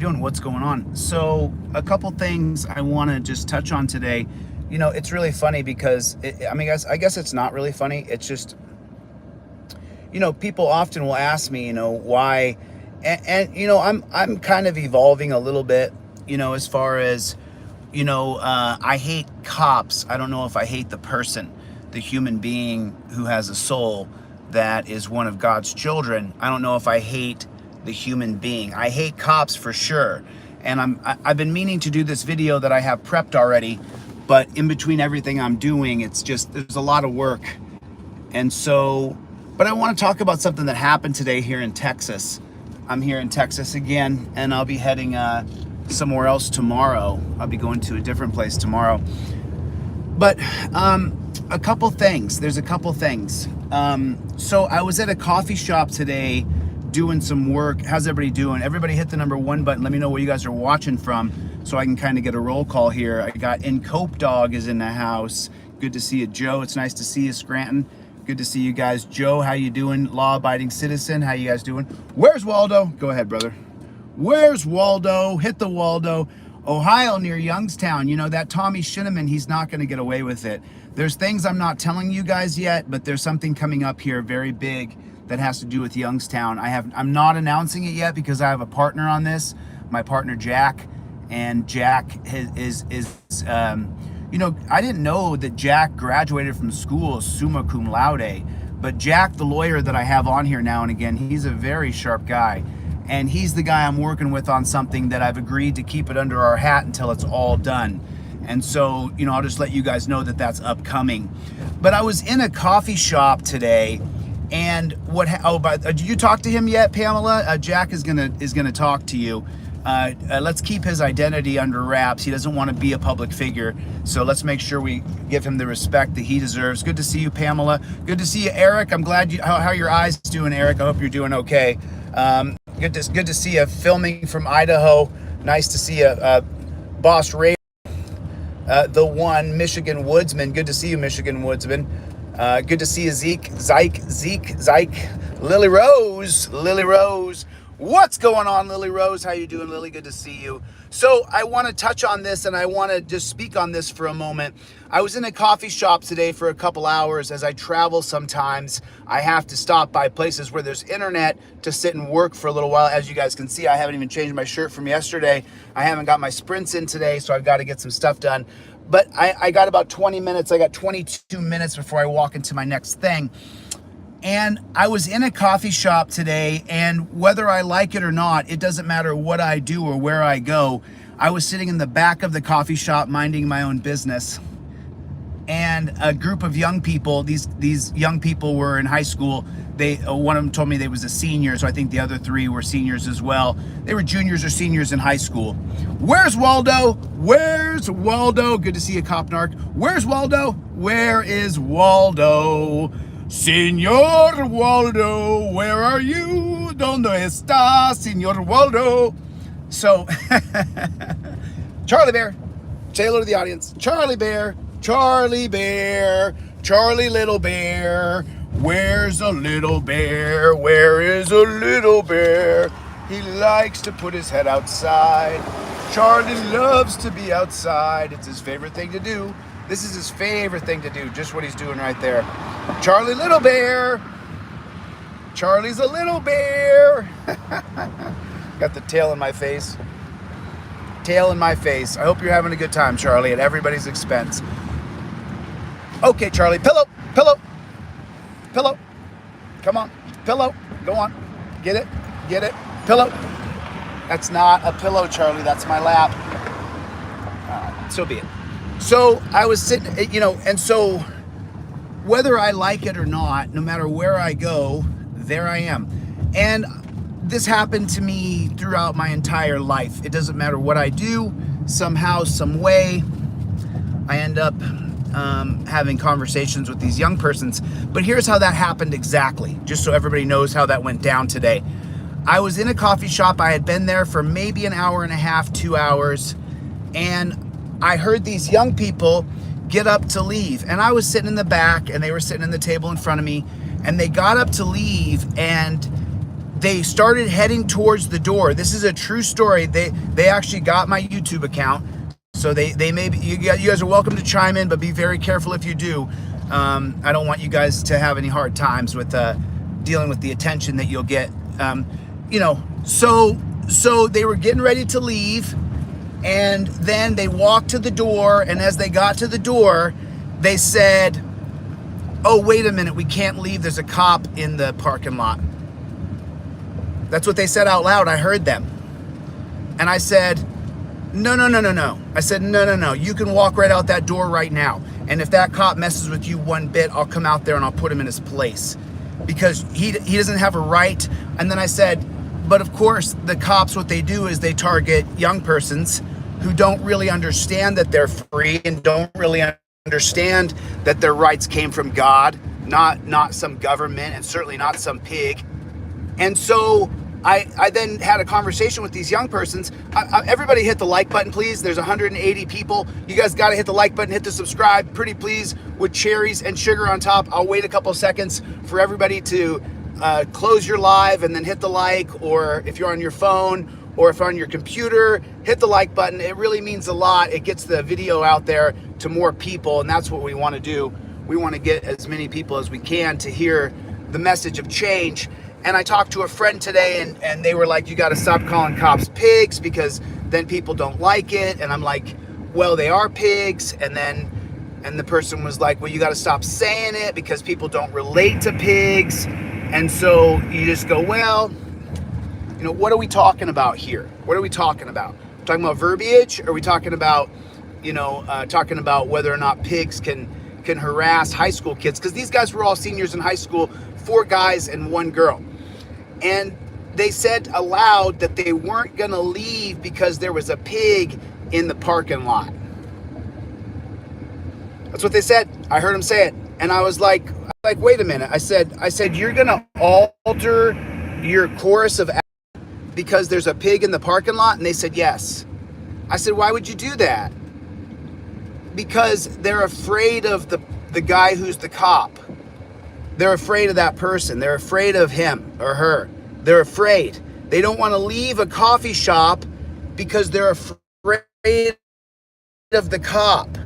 doing? What's going on? So a couple things I want to just touch on today. It's really funny because I guess it's not really funny. It's just, people often will ask me, why, and I'm kind of evolving a little bit, as far as, I hate cops. I don't know if I hate the person, the human being who has a soul that is one of God's children. I don't know if I hate the human being. I hate cops for sure. And I've been meaning to do this video that I have prepped already, but in between everything I'm doing, it's just, there's a lot of work. And so, but I want to talk about something that happened today here in Texas. I'm here in Texas again, and I'll be heading somewhere else tomorrow. I'll be going to a different place tomorrow. But a couple things. There's a couple things. So I was at a coffee shop today doing some work. How's everybody doing? Everybody hit the number 1 button. Let me know where you guys are watching from so I can kind of get a roll call here. I got Cope Dog is in the house. Good to see you, Joe. It's nice to see you, Scranton. Good to see you guys. Joe, how you doing? Law-abiding citizen, how you guys doing? Where's Waldo? Go ahead, brother. Where's Waldo? Hit the Waldo. Ohio near Youngstown. That Tommy Shinneman, he's not going to get away with it. There's things I'm not telling you guys yet, but there's something coming up here very big that has to do with Youngstown. I'm not announcing it yet because I have a partner on this, my partner Jack, and Jack is I didn't know that Jack graduated from school summa cum laude, but Jack, the lawyer that I have on here now and again, he's a very sharp guy, and he's the guy I'm working with on something that I've agreed to keep it under our hat until it's all done. And so, I'll just let you guys know that that's upcoming. But I was in a coffee shop today, and did you talk to him yet, Pamela? Jack is gonna talk to you. Let's keep his identity under wraps. He doesn't want to be a public figure, so let's make sure we give him the respect that he deserves. Good to see you, Pamela. Good to see you, Eric. I'm glad how your eyes doing, Eric. I hope you're doing okay. Good to see you filming from Idaho. Nice to see you, Boss Ray, the one Michigan Woodsman. Good to see you, Michigan Woodsman. Good to see you, Zeke, Lily Rose. What's going on, Lily Rose? How you doing, Lily? Good to see you. So I want to touch on this, and I want to just speak on this for a moment. I was in a coffee shop today for a couple hours. As I travel sometimes, I have to stop by places where there's internet to sit and work for a little while. As you guys can see, I haven't even changed my shirt from yesterday. I haven't got my sprints in today, so I've got to get some stuff done. But I got about 20 minutes. I got 22 minutes before I walk into my next thing. And I was in a coffee shop today, and whether I like it or not, it doesn't matter what I do or where I go. I was sitting in the back of the coffee shop minding my own business. And a group of young people, these young people were in high school. One of them told me they was a senior, so I think the other 3 were seniors as well. They were juniors or seniors in high school. Where's Waldo? Where's Waldo? Good to see you, Cop Narc. Where's Waldo? Where is Waldo? Señor Waldo, where are you? ¿Dónde está, Señor Waldo? So, Charlie Bear, say hello to the audience. Charlie Bear, Charlie Bear, Charlie Little Bear. Where's a little bear? Where is a little bear? He likes to put his head outside. Charlie loves to be outside. It's his favorite thing to do. This is his favorite thing to do, just what he's doing right there. Charlie Little Bear. Charlie's a little bear. Got the tail in my face. Tail in my face. I hope you're having a good time, Charlie, at everybody's expense. Okay, Charlie, pillow, pillow, pillow. Come on, pillow, go on. Get it, pillow. That's not a pillow, Charlie, that's my lap. So be it. So I was sitting, and so whether I like it or not, no matter where I go, there I am. And this happened to me throughout my entire life. It doesn't matter what I do, somehow, some way, I end up having conversations with these young persons. But here's how that happened exactly, just so everybody knows how that went down today. I was in a coffee shop. I had been there for maybe an hour and a half, 2 hours, and I heard these young people get up to leave, and I was sitting in the back, and they were sitting in the table in front of me, and they got up to leave, and they started heading towards the door. This is a true story. They actually got my YouTube account. So they may be, you guys are welcome to chime in, but be very careful if you do. I don't want you guys to have any hard times with dealing with the attention that you'll get. So they were getting ready to leave, and then they walked to the door, and as they got to the door, they said, "Oh, wait a minute, we can't leave. There's a cop in the parking lot." That's what they said out loud. I heard them. And I said, No. I said, no. You can walk right out that door right now. And if that cop messes with you one bit, I'll come out there and I'll put him in his place. Because he doesn't have a right. And then I said, but of course, the cops, what they do is they target young persons who don't really understand that they're free and don't really understand that their rights came from God, not some government, and certainly not some pig. And so I then had a conversation with these young persons. Everybody hit the like button, please. There's 180 people. You guys got to hit the like button, hit the subscribe, pretty please, with cherries and sugar on top. I'll wait a couple seconds for everybody to close your live and then hit the like, or if you're on your phone or if on your computer, hit the like button. It really means a lot. It gets the video out there to more people, and that's what we want to do. We want to get as many people as we can to hear the message of change. And I talked to a friend today, and they were like, you got to stop calling cops pigs because then people don't like it. And I'm like, well, they are pigs. And the person was like, well, you got to stop saying it because people don't relate to pigs. And so you just go, well, what are we talking about here? What are we talking about? We're talking about verbiage? Or are we talking about, whether or not pigs can harass high school kids? Because these guys were all seniors in high school, 4 guys and 1 girl. And they said aloud that they weren't going to leave because there was a pig in the parking lot. That's what they said. I heard them say it. And I was like, wait a minute. I said, you're going to alter your chorus of because there's a pig in the parking lot? And they said, yes. I said, why would you do that? Because they're afraid of the guy who's the cop. They're afraid of that person. They're afraid of him or her. They're afraid. They don't want to leave a coffee shop because they're afraid of the cop.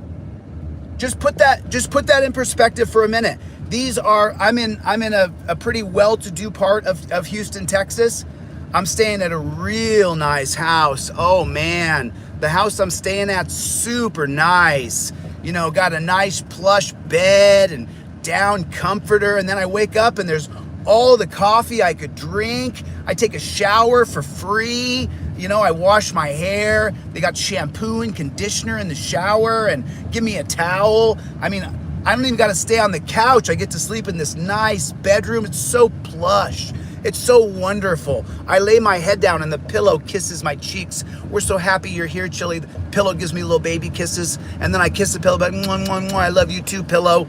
Just put that in perspective for a minute. I'm in a pretty well-to-do part of Houston, Texas. I'm staying at a real nice house. Oh man, the house I'm staying at's super nice. Got a nice plush bed and down comforter, and then I wake up and there's all the coffee I could drink. I take a shower for free. I wash my hair. They got shampoo and conditioner in the shower and give me a towel. I don't even got to stay on the couch. I get to sleep in this nice bedroom. It's so plush. It's so wonderful. I lay my head down and the pillow kisses my cheeks. We're so happy you're here, Chille. The pillow gives me little baby kisses, and then I kiss the pillow back. Mwah, mwah, mwah. I love you too, pillow.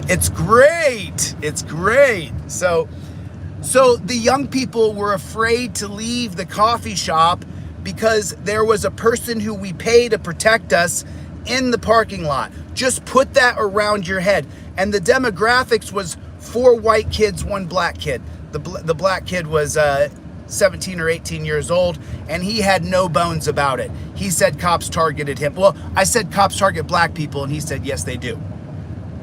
It's great. So the young people were afraid to leave the coffee shop because there was a person who we pay to protect us in the parking lot. Just put that around your head. And the demographics was 4 white kids, 1 black kid. The black kid was 17 or 18 years old, and he had no bones about it. He said cops targeted him. Well, I said cops target black people, and he said, yes, they do.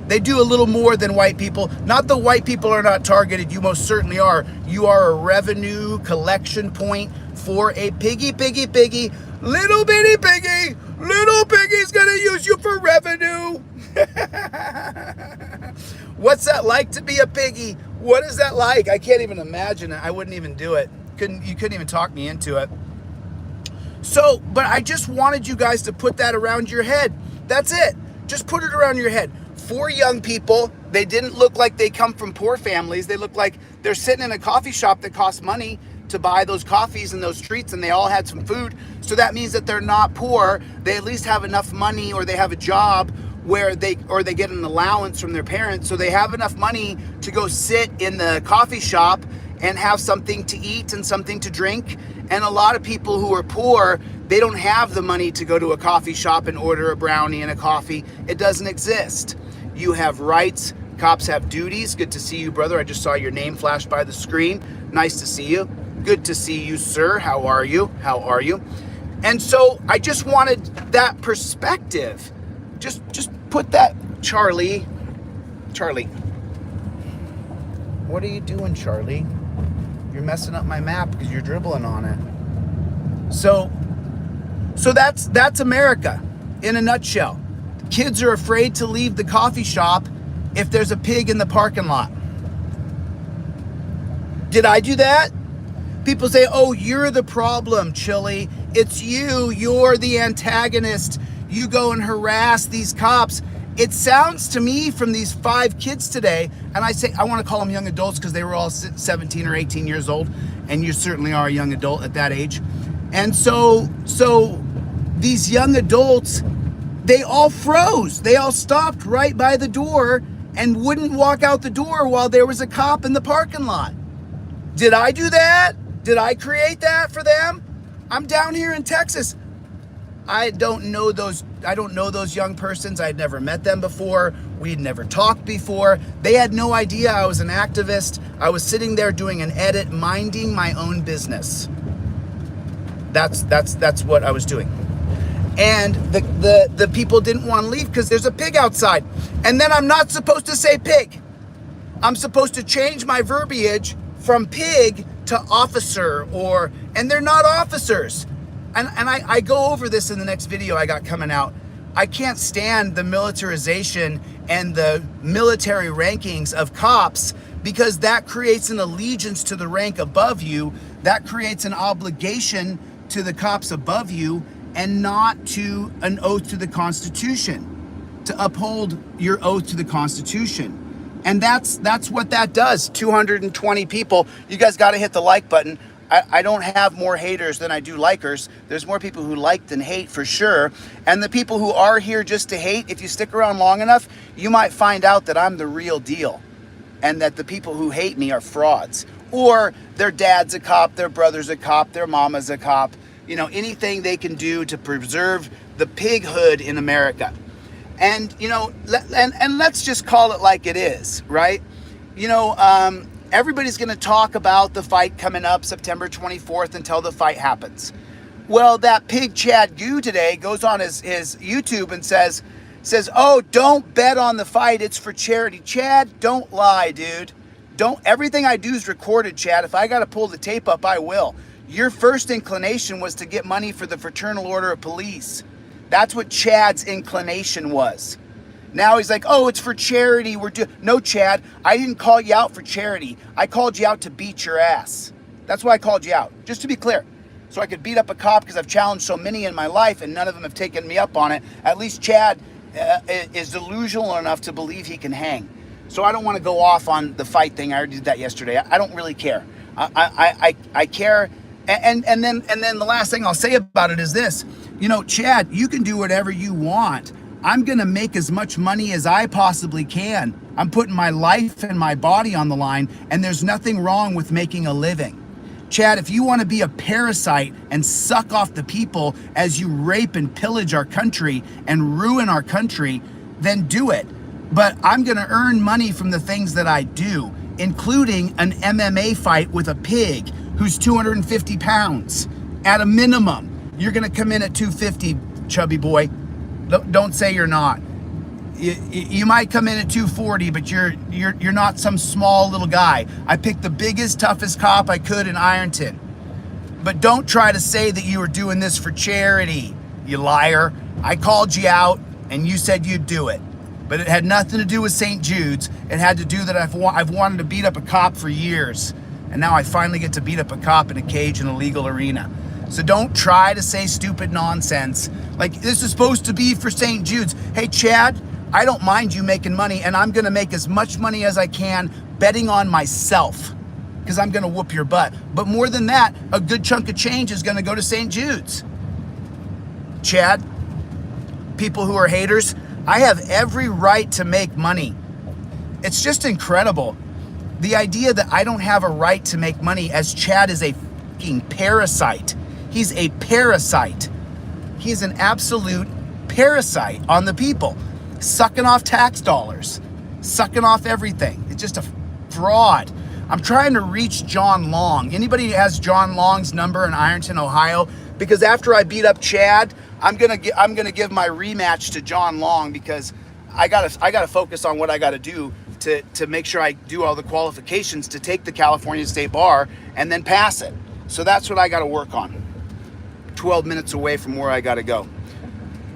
They do a little more than white people. Not that white people are not targeted. You most certainly are. You are a revenue collection point for a piggy. Little bitty piggy. Little piggy's gonna use you for revenue. What's that like to be a piggy? What is that like? I can't even imagine it. I wouldn't even do it. You couldn't even talk me into it. So, but I just wanted you guys to put that around your head. That's it. Just put it around your head. 4 young people. They didn't look like they come from poor families. They look like they're sitting in a coffee shop that costs money to buy those coffees and those treats, and they all had some food. So that means that they're not poor. They at least have enough money, or they have a job where they get an allowance from their parents. So they have enough money to go sit in the coffee shop and have something to eat and something to drink. And a lot of people who are poor, they don't have the money to go to a coffee shop and order a brownie and a coffee. It doesn't exist. You have rights Cops have duties. Good to see you, brother. I just saw your name flash by the screen. Nice to see you. Good to see you, sir. How are you? How are you? And so I just wanted that perspective. Just put that, Charlie. What are you doing, Charlie? You're messing up my map because you're dribbling on it. So that's America in a nutshell. Kids are afraid to leave the coffee shop if there's a pig in the parking lot. Did I do that? People say, oh, you're the problem, Chille. It's you. You're the antagonist. You go and harass these cops. It sounds to me from these 5 kids today, and I want to call them young adults because they were all 17 or 18 years old, and you certainly are a young adult at that age. And so these young adults, they all froze. They all stopped right by the door and wouldn't walk out the door while there was a cop in the parking lot. Did I do that? Did I create that for them? I'm down here in Texas. I don't know those young persons. I'd never met them before. We'd never talked before. They had no idea I was an activist. I was sitting there doing an edit, minding my own business. That's what I was doing. And the people didn't want to leave because there's a pig outside. And then I'm not supposed to say pig. I'm supposed to change my verbiage from pig to officer, and they're not officers. And I go over this in the next video I got coming out. I can't stand the militarization and the military rankings of cops because that creates an allegiance to the rank above you. That creates an obligation to the cops above you and not to an oath to the Constitution, to uphold your oath to the Constitution. And that's what that does. 220 people. You guys got to hit the like button. I don't have more haters than I do likers. There's more people who like than hate for sure. And the people who are here just to hate, if you stick around long enough, you might find out that I'm the real deal and that the people who hate me are frauds. Or their dad's a cop, their brother's a cop, their mama's a cop. You know, anything they can do to preserve the pighood in America. And, you know, and let's just call it like it is, right? You know, everybody's going to talk about the fight coming up September 24th until the fight happens. Well, that pig Chad Gue today goes on his YouTube and says, oh, don't bet on the fight. It's for charity. Chad, don't lie, dude. Everything I do is recorded, Chad. If I got to pull the tape up, I will. Your first inclination was to get money for the Fraternal Order of Police. That's what Chad's inclination was. Now he's like, oh, it's for charity. No, Chad, I didn't call you out for charity. I called you out to beat your ass. That's why I called you out, just to be clear. So I could beat up a cop because I've challenged so many in my life and none of them have taken me up on it. At least Chad is delusional enough to believe he can hang. So I don't want to go off on the fight thing. I already did that yesterday. I don't really care. I care. And then the last thing I'll say about it is this. You know, Chad, you can do whatever you want. I'm going to make as much money as I possibly can. I'm putting my life and my body on the line, and there's nothing wrong with making a living. Chad, if you want to be a parasite and suck off the people as you rape and pillage our country and ruin our country, then do it. But I'm going to earn money from the things that I do, including an MMA fight with a pig who's 250 pounds at a minimum. You're going to come in at 250, chubby boy. Don't say you're not. You might come in at 240, but you're not some small little guy. I picked the biggest, toughest cop I could in Ironton. But don't try to say that you were doing this for charity, you liar. I called you out, and you said you'd do it. But it had nothing to do with St. Jude's. It had to do that I've wanted to beat up a cop for years. And now I finally get to beat up a cop in a cage in a legal arena. So don't try to say stupid nonsense. Like, this is supposed to be for St. Jude's. Hey, Chad, I don't mind you making money, and I'm going to make as much money as I can betting on myself because I'm going to whoop your butt. But more than that, a good chunk of change is going to go to St. Jude's. Chad, people who are haters, I have every right to make money. It's just incredible. The idea that I don't have a right to make money, as Chad is a fucking parasite. He's a parasite. He's an absolute parasite on the people, sucking off tax dollars, sucking off everything. It's just a fraud. I'm trying to reach John Long. Anybody who has John Long's number in Ironton, Ohio? Because after I beat up Chad, I'm gonna give my rematch to John Long, because I gotta focus on what I gotta do to make sure I do all the qualifications to take the California State Bar and then pass it. So that's what I gotta work on. 12 minutes away from where I gotta go.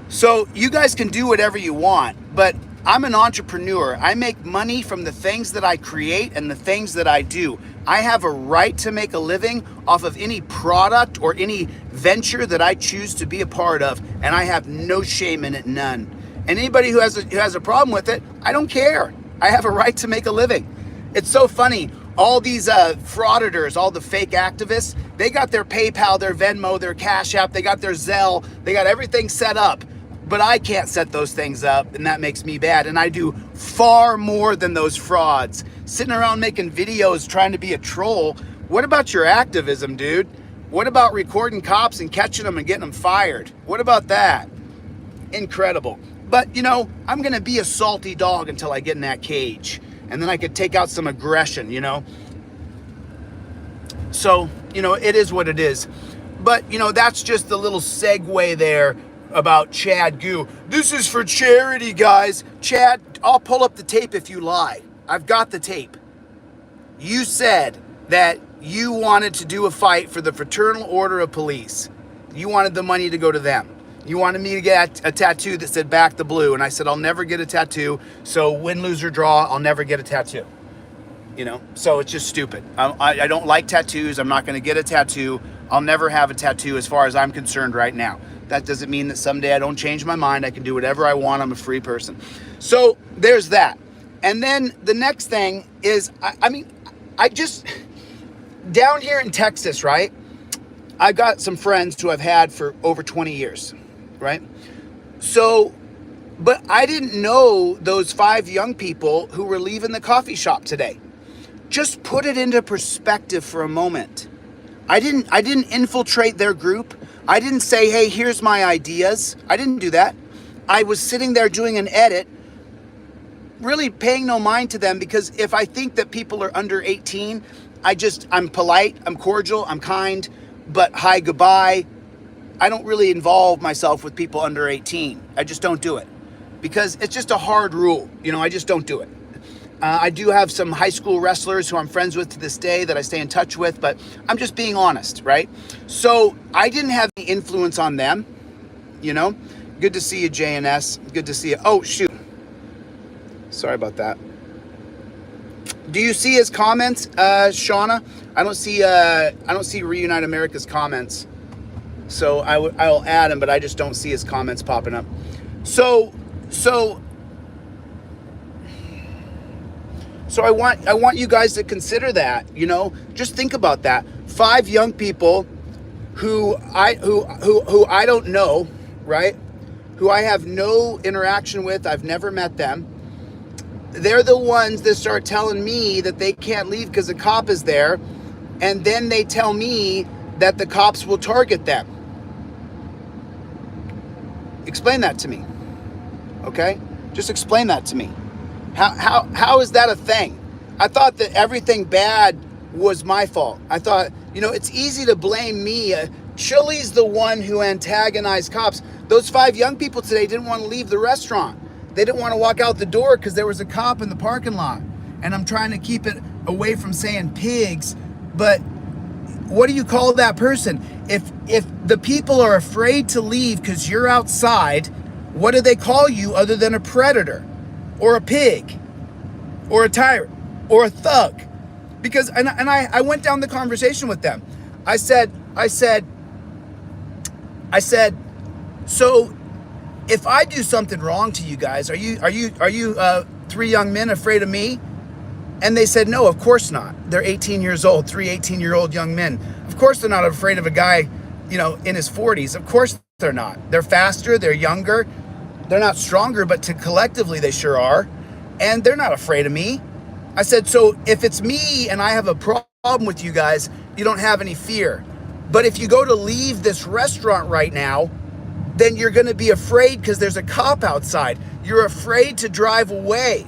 So you guys can do whatever you want, but I'm an entrepreneur. I make money from the things that I create and the things that I do. I have a right to make a living off of any product or any venture that I choose to be a part of, and I have no shame in it, none. And anybody who has a problem with it, I don't care. I have a right to make a living. It's so funny. All these frauditors, all the fake activists, they got their PayPal, their Venmo, their Cash App, they got their Zelle, they got everything set up. But I can't set those things up, and that makes me bad. And I do far more than those frauds. Sitting around making videos trying to be a troll. What about your activism, dude? What about recording cops and catching them and getting them fired? What about that? Incredible. But, you know, I'm going to be a salty dog until I get in that cage. And then I could take out some aggression, you know? So, you know, it is what it is. But, you know, that's just the little segue there about Chad Gue. This is for charity, guys. Chad, I'll pull up the tape if you lie. I've got the tape. You said that you wanted to do a fight for the Fraternal Order of Police. You wanted the money to go to them. You wanted me to get a tattoo that said "Back the Blue," and I said I'll never get a tattoo, so win, lose, or draw, I'll never get a tattoo. You know, so it's just stupid. I don't like tattoos. I'm not going to get a tattoo. I'll never have a tattoo as far as I'm concerned right now. That doesn't mean that someday I don't change my mind. I can do whatever I want. I'm a free person. So there's that. And then the next thing is, I just, down here in Texas, right? I got some friends who I've had for over 20 years, right? So, but I didn't know those 5 young people who were leaving the coffee shop today. Just put it into perspective for a moment. I didn't infiltrate their group. I didn't say, hey, here's my ideas. I didn't do that. I was sitting there doing an edit, really paying no mind to them, because if I think that people are under 18, I'm polite, I'm cordial, I'm kind, but hi, goodbye. I don't really involve myself with people under 18. I just don't do it, because it's just a hard rule. You know, I just don't do it. I do have some high school wrestlers who I'm friends with to this day that I stay in touch with, but I'm just being honest, right? So I didn't have any influence on them, you know? Good to see you, JNS. Good to see you. Oh, shoot. Sorry about that. Do you see his comments, Shauna? I don't see Reunite America's comments. So I'll add him, but I just don't see his comments popping up. So I want you guys to consider that, you know, just think about that. 5 young people who I don't know, right? Who I have no interaction with. I've never met them. They're the ones that start telling me that they can't leave because a cop is there. And then they tell me that the cops will target them. Explain that to me. Okay? Just explain that to me. How is that a thing? I thought that everything bad was my fault. I thought, you know, it's easy to blame me. Chille's the one who antagonized cops. Those 5 young people today didn't want to leave the restaurant. They didn't want to walk out the door because there was a cop in the parking lot. And I'm trying to keep it away from saying pigs, but what do you call that person? If the people are afraid to leave because you're outside, what do they call you other than a predator? Or a pig, or a tyrant, or a thug? Because, and I went down the conversation with them. I said, so if I do something wrong to you guys, are you 3 young men afraid of me? And they said, no, of course not. They're 18 years old, 3 18-year-old young men. Of course they're not afraid of a guy, you know, in his 40s. Of course they're not. They're faster, they're younger. They're not stronger, but collectively they sure are. And they're not afraid of me. I said, so if it's me and I have a problem with you guys, you don't have any fear. But if you go to leave this restaurant right now, then you're going to be afraid because there's a cop outside. You're afraid to drive away.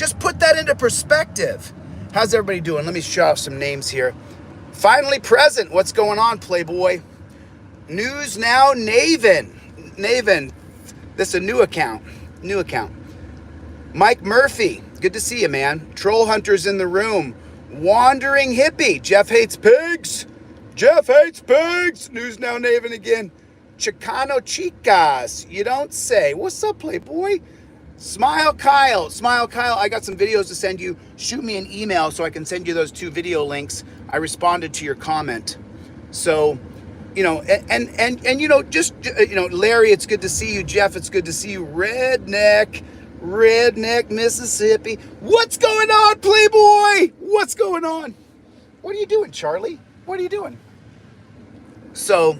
Just put that into perspective. How's everybody doing? Let me show off some names here. Finally present. What's going on, Playboy? News Now Naven. Naven. This is a new account. New account. Mike Murphy. Good to see you, man. Troll Hunters in the room. Wandering Hippie. Jeff hates pigs. Jeff hates pigs. News Now Naven again. Chicano Chicas. You don't say. What's up, Playboy? Smile Kyle. Smile Kyle. I got some videos to send you. Shoot me an email so I can send you those 2 video links. I responded to your comment. So, you know, and you know, just, you know, Larry, it's good to see you. Jeff, it's good to see you. Redneck, Mississippi. What's going on, Playboy? What's going on? What are you doing, Charlie? What are you doing? So,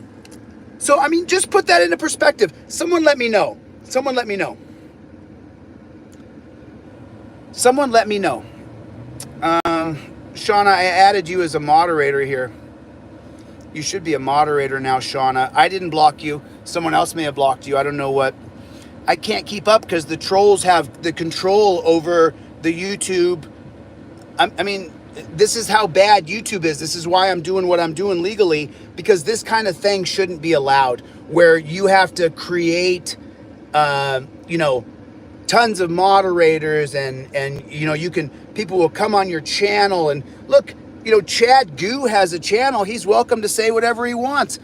I mean, just put that into perspective. Someone let me know. Someone let me know. Someone let me know. Shauna, I added you as a moderator here. You should be a moderator now, Shauna. I didn't block you. Someone else may have blocked you. I don't know what. I can't keep up because the trolls have the control over the YouTube. I mean, this is how bad YouTube is. This is why I'm doing what I'm doing legally, because this kind of thing shouldn't be allowed, where you have to create, you know, tons of moderators and you know, people will come on your channel and look, you know, Chad Gue has a channel. He's welcome to say whatever he wants.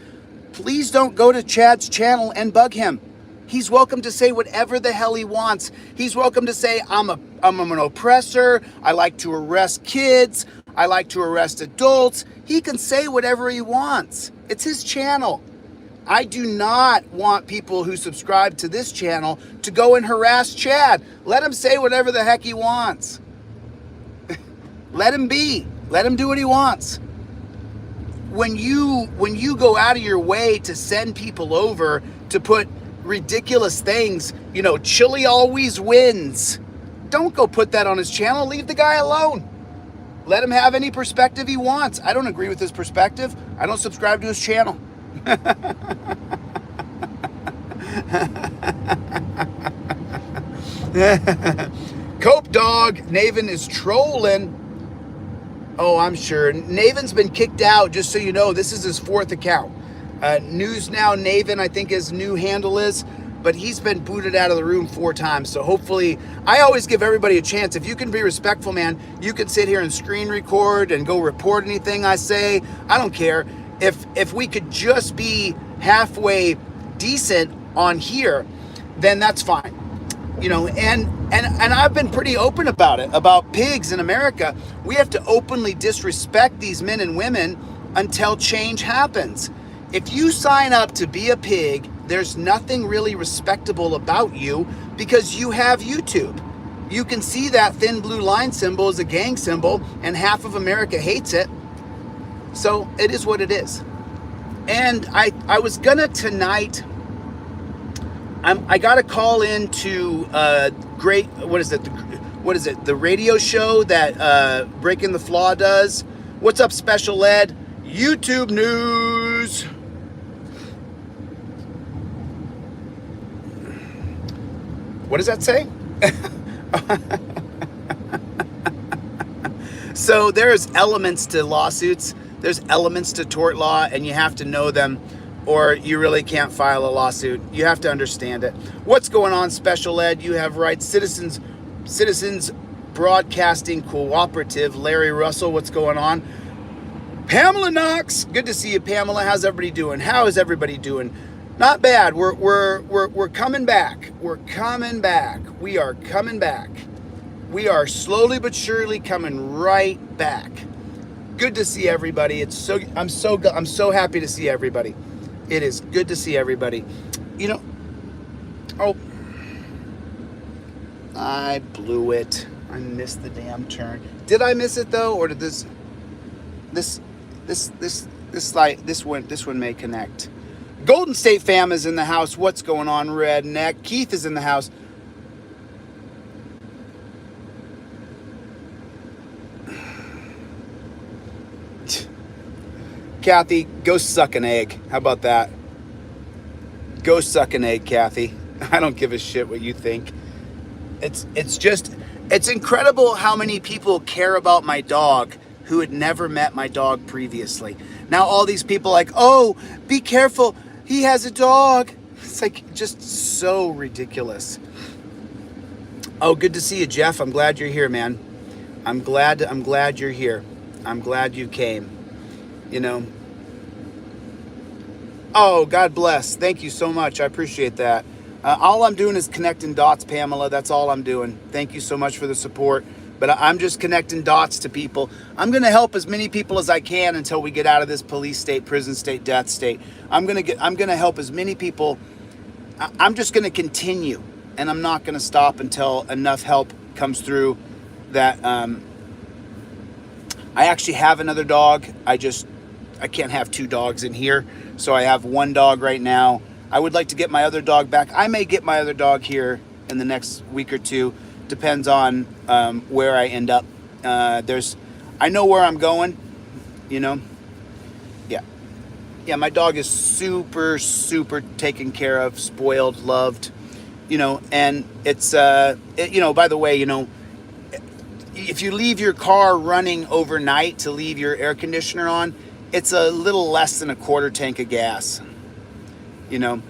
Please don't go to Chad's channel and bug him. He's welcome to say whatever the hell he wants. He's welcome to say, I'm an oppressor. I like to arrest kids. I like to arrest adults. He can say whatever he wants. It's his channel. I do not want people who subscribe to this channel to go and harass Chad. Let him say whatever the heck he wants. Let him be. Let him do what he wants. When you go out of your way to send people over to put ridiculous things, you know, Chille always wins. Don't go put that on his channel. Leave the guy alone. Let him have any perspective he wants. I don't agree with his perspective. I don't subscribe to his channel. Cope Dog, Naven is trolling. Oh, I'm sure. Naven's been kicked out, just so you know. This is his 4th account. News Now Naven, I think his new handle is, but he's been booted out of the room 4 times. So hopefully, I always give everybody a chance. If you can be respectful, man, you can sit here and screen record and go report anything I say. I don't care. If we could just be halfway decent on here, then that's fine. You know, and I've been pretty open about it, about pigs in America. We have to openly disrespect these men and women until change happens. If you sign up to be a pig, there's nothing really respectable about you because you have YouTube. You can see that thin blue line symbol is a gang symbol and half of America hates it. So it is what it is. And I was gonna tonight, I got a call into the radio show that Breaking the Flaw does. What's up, Special Ed? YouTube news. What does that say? So there's elements to lawsuits. There's elements to tort law, and you have to know them, or you really can't file a lawsuit. You have to understand it. What's going on, Special Ed? You have rights. Citizens Broadcasting Cooperative. Larry Russell, what's going on? Pamela Knox, good to see you, Pamela. How's everybody doing? How is everybody doing? Not bad. We're coming back. We're coming back. We are coming back. We are slowly but surely coming right back. Good to see everybody. I'm so happy to see everybody. It is good to see everybody. You know, oh, I blew it. I missed the damn turn. Did I miss it though, or did this one may connect? Golden State fam is in the house. What's going on, Redneck? Keith is in the house. Kathy, go suck an egg. How about that? Go suck an egg, Kathy. I don't give a shit what you think. It's just, It's incredible how many people care about my dog who had never met my dog previously. Now all these people like, oh, be careful, he has a dog. It's like just so ridiculous. Oh, good to see you, Jeff. I'm glad you're here, man. I'm glad you're here. I'm glad you came. You know. Oh, God bless. Thank you so much. I appreciate that. All I'm doing is connecting dots, Pamela. That's all I'm doing. Thank you so much for the support. But I'm just connecting dots to people. I'm going to help as many people as I can until we get out of this police state, prison state, death state. I'm going to help as many people. I'm just going to continue, and I'm not going to stop until enough help comes through that I actually have another dog. I can't have two dogs in here, so I have one dog right now. I would like to get my other dog back. I may get my other dog here in the next week or two. Depends on where I end up. I know where I'm going, you know. Yeah, my dog is super, super taken care of, spoiled, loved, you know. And it's, you know, by the way, you know, if you leave your car running overnight to leave your air conditioner on, it's a little less than a quarter tank of gas. You know,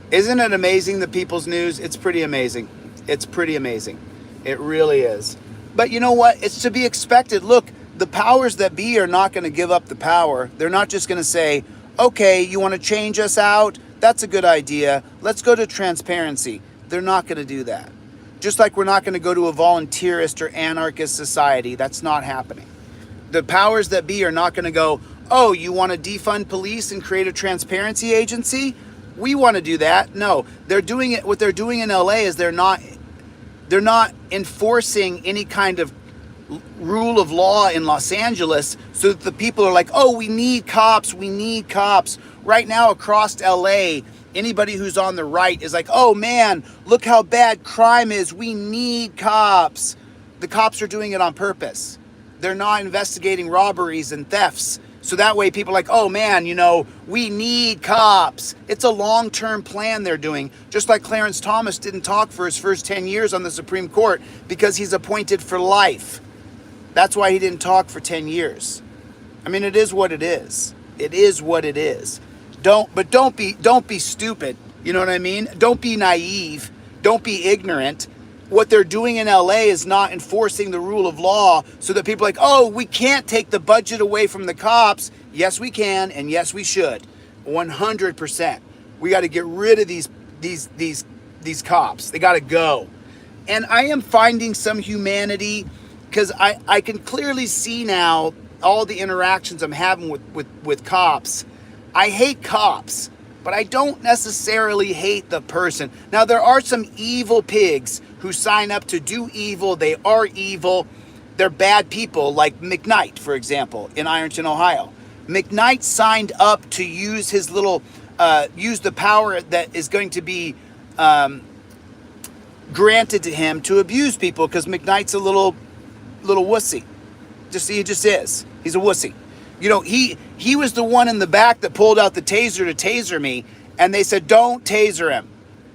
isn't it amazing, the People's News? It's pretty amazing. It's pretty amazing. It really is. But you know what? It's to be expected. Look, the powers that be are not going to give up the power. They're not just going to say, okay, you want to change us out? That's a good idea. Let's go to transparency. They're not going to do that. Just like we're not going to go to a volunteerist or anarchist society. That's not happening. The powers that be are not going to go, oh, you want to defund police and create a transparency agency? We want to do that. No, they're doing it. What they're doing in LA is they're not enforcing any kind of rule of law in Los Angeles, so that the people are like, oh, we need cops. We need cops. Right now across LA, anybody who's on the right is like, oh man, look how bad crime is. We need cops. The cops are doing it on purpose. They're not investigating robberies and thefts. So that way people are like, oh man, you know, we need cops. It's a long-term plan they're doing. Just like Clarence Thomas didn't talk for his first 10 years on the Supreme Court because he's appointed for life. That's why he didn't talk for 10 years. I mean, it is what it is. It is what it is. Don't be stupid. You know what I mean? Don't be naive. Don't be ignorant. What they're doing in LA is not enforcing the rule of law, so that people are like, oh, we can't take the budget away from the cops. Yes, we can, and yes, we should. 100%. We got to get rid of these cops. They got to go. And I am finding some humanity, because I can clearly see now all the interactions I'm having with cops. I hate cops, but I don't necessarily hate the person. Now, there are some evil pigs who sign up to do evil. They are evil. They're bad people, like McKnight, for example, in Ironton, Ohio. McKnight signed up to use his little, use the power that is going to be granted to him to abuse people, because McKnight's a little wussy. He just is. He's a wussy. You know, he was the one in the back that pulled out the taser to taser me, and they said, don't taser him.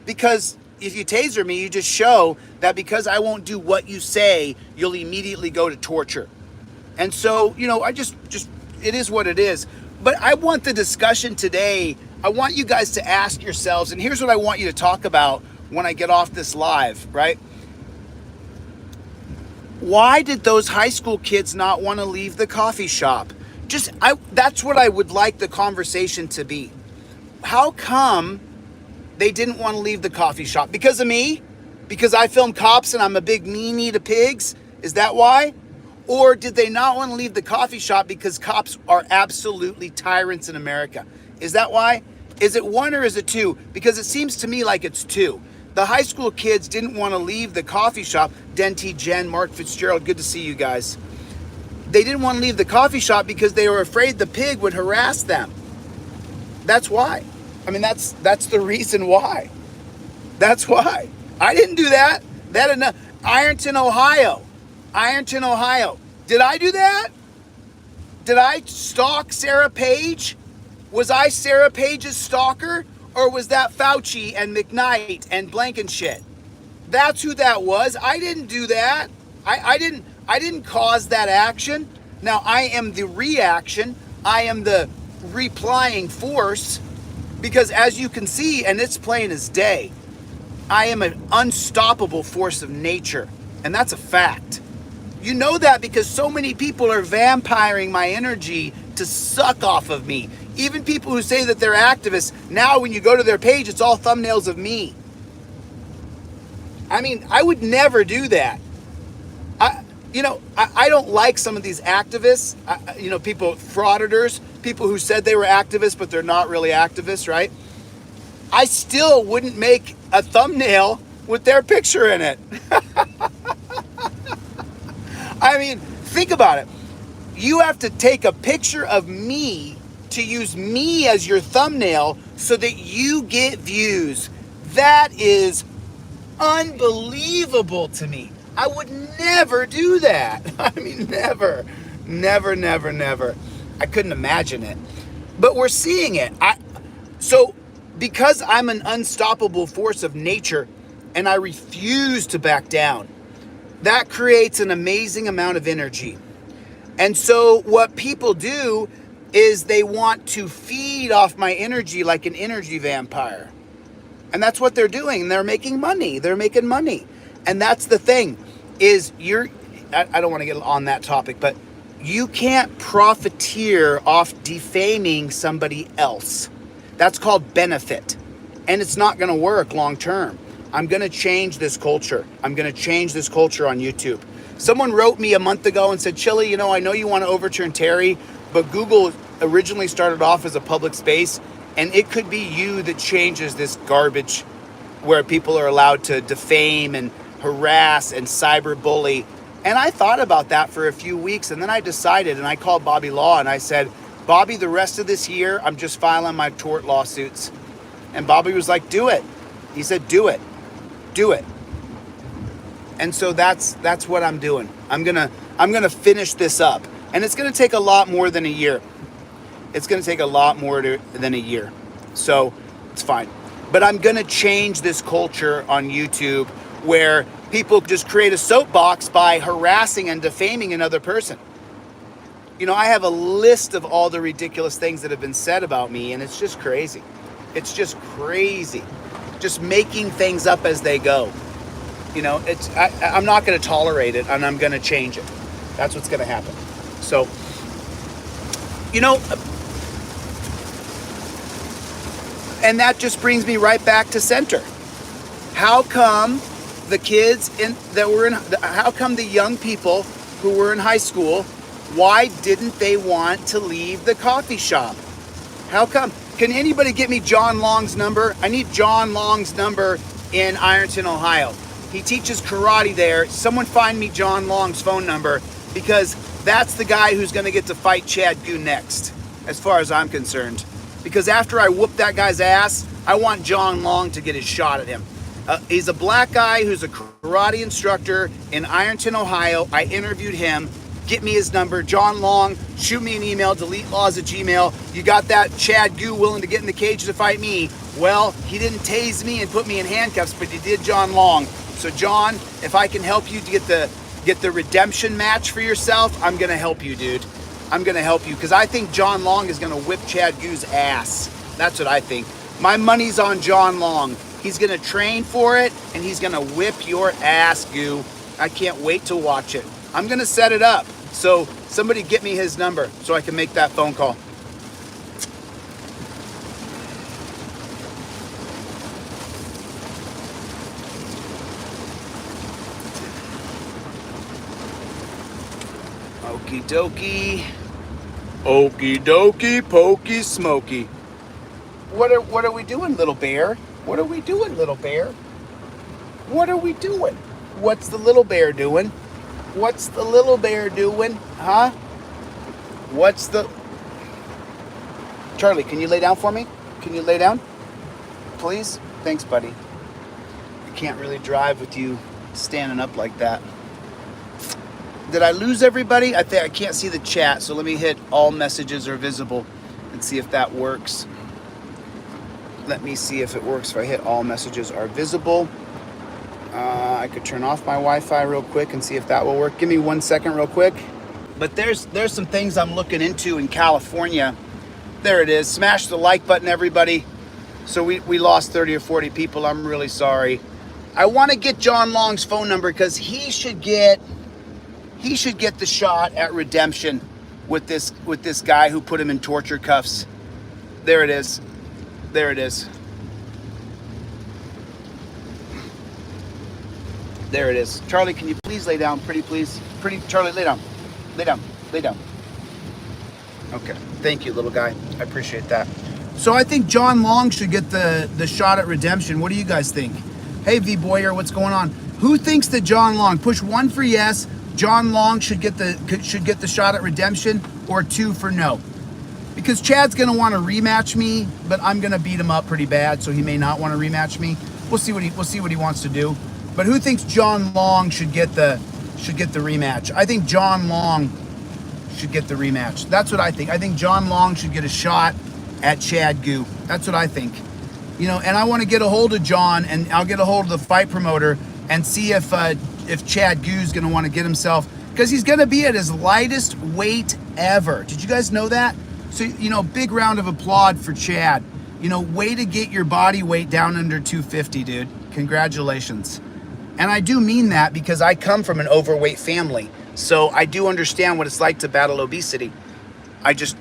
Because if you taser me, you just show that because I won't do what you say, you'll immediately go to torture. And so, you know, I just it is what it is. But I want the discussion today, I want you guys to ask yourselves, and here's what I want you to talk about when I get off this live, right? Why did those high school kids not want to leave the coffee shop? That's what I would like the conversation to be. How come they didn't want to leave the coffee shop? Because of me? Because I film cops and I'm a big meanie to pigs? Is that why? Or did they not want to leave the coffee shop because cops are absolutely tyrants in America? Is that why? Is it one or is it two? Because it seems to me like it's two. The high school kids didn't want to leave the coffee shop. Denty, Jen, Mark Fitzgerald, good to see you guys. They didn't want to leave the coffee shop because they were afraid the pig would harass them. That's why. I mean, that's the reason why. That's why. I didn't do that. Ironton, Ohio. Ironton, Ohio. Did I do that? Did I stalk Sarah Page? Was I Sarah Page's stalker? Or was that Fauci and McKnight and Blankenshit? That's who that was. I didn't do that. I didn't cause that action. Now I am the reaction. I am the replying force, because as you can see, and it's plain as day, I am an unstoppable force of nature, and that's a fact. You know that because so many people are vampiring my energy to suck off of me. Even people who say that they're activists, now when you go to their page, it's all thumbnails of me. I mean, I would never do that. I don't like some of these activists, people, frauditors, people who said they were activists, but they're not really activists, right? I still wouldn't make a thumbnail with their picture in it. I mean, think about it. You have to take a picture of me to use me as your thumbnail so that you get views. That is unbelievable to me. I would never do that. I mean, never. I couldn't imagine it. But we're seeing it. So because I'm an unstoppable force of nature and I refuse to back down, that creates an amazing amount of energy. And so what people do is they want to feed off my energy like an energy vampire. And that's what they're doing. They're making money. And that's the thing, is I don't want to get on that topic, but you can't profiteer off defaming somebody else. That's called benefit. And it's not going to work long term. I'm going to change this culture. I'm going to change this culture on YouTube. Someone wrote me a month ago and said, Chille, I know you want to overturn Terry, but Google originally started off as a public space, and it could be you that changes this garbage where people are allowed to defame and harass and cyberbully. And I thought about that for a few weeks, and then I decided, and I called Bobby Law and I said, Bobby, the rest of this year, I'm just filing my tort lawsuits. And Bobby was like, do it. He said, do it. And so that's what I'm doing. I'm gonna finish this up, and it's gonna take a lot more than a year. So it's fine. But I'm gonna change this culture on YouTube where people just create a soapbox by harassing and defaming another person. I have a list of all the ridiculous things that have been said about me, and it's just crazy. Just making things up as they go. I'm not going to tolerate it, and I'm going to change it. That's what's going to happen. So, and that just brings me right back to center. How come the how come the young people who were in high school, why didn't they want to leave the coffee shop? How come? Can anybody get me John Long's number? I need John Long's number in Ironton, Ohio. He teaches karate there. Someone find me John Long's phone number, because that's the guy who's going to get to fight Chad Gue next, as far as I'm concerned. Because after I whoop that guy's ass, I want John Long to get his shot at him. He's a black guy who's a karate instructor in Ironton, Ohio. I interviewed him. Get me his number, John Long. Shoot me an email, DeletelawZ@gmail. You got that Chad Gue willing to get in the cage to fight me? Well, he didn't tase me and put me in handcuffs, but he did John Long. So John, if I can help you to get the redemption match for yourself, I'm gonna help you, dude. I'm gonna help you, because I think John Long is gonna whip Chad Gue's ass. That's what I think. My money's on John Long. He's gonna train for it, and he's gonna whip your ass, Gue. I can't wait to watch it. I'm gonna set it up. So somebody get me his number so I can make that phone call. Okie dokie. Okie dokie, pokey smoky. What are we doing, little bear? What are we doing, little bear? What are we doing? What's the little bear doing? What's the little bear doing? Huh? Charlie, can you lay down for me? Can you lay down? Please? Thanks, buddy. I can't really drive with you standing up like that. Did I lose everybody? I think I can't see the chat, so let me hit all messages are visible and see if that works. Let me see if it works if I hit all messages are visible. I could turn off my Wi-Fi real quick and see if that will work. Give me 1 second real quick. But there's some things I'm looking into in California. There it is. Smash the like button, everybody. So we lost 30 or 40 people. I'm really sorry. I want to get John Long's phone number because he should get the shot at redemption with this guy who put him in torture cuffs. There it is. There it is. There it is. Charlie, can you please lay down? Pretty please. Pretty Charlie, lay down. Lay down. Lay down. Okay. Thank you, little guy. I appreciate that. So I think John Long should get the shot at redemption. What do you guys think? Hey, V Boyer, what's going on? Who thinks that John Long, push 1 for yes, John Long should get the shot at redemption, or 2 for no? Because Chad's gonna want to rematch me, but I'm gonna beat him up pretty bad, so he may not want to rematch me. We'll see what he wants to do. But who thinks John Long should get the rematch? I think John Long should get the rematch. That's what I think. I think John Long should get a shot at Chad Gue. That's what I think. You know, and I want to get a hold of John, and I'll get a hold of the fight promoter and see if Chad Gue's going to want to get himself, because he's going to be at his lightest weight ever. Did you guys know that? So, you know, big round of applause for Chad. You know, way to get your body weight down under 250, dude. Congratulations. And I do mean that because I come from an overweight family. So I do understand what it's like to battle obesity. I just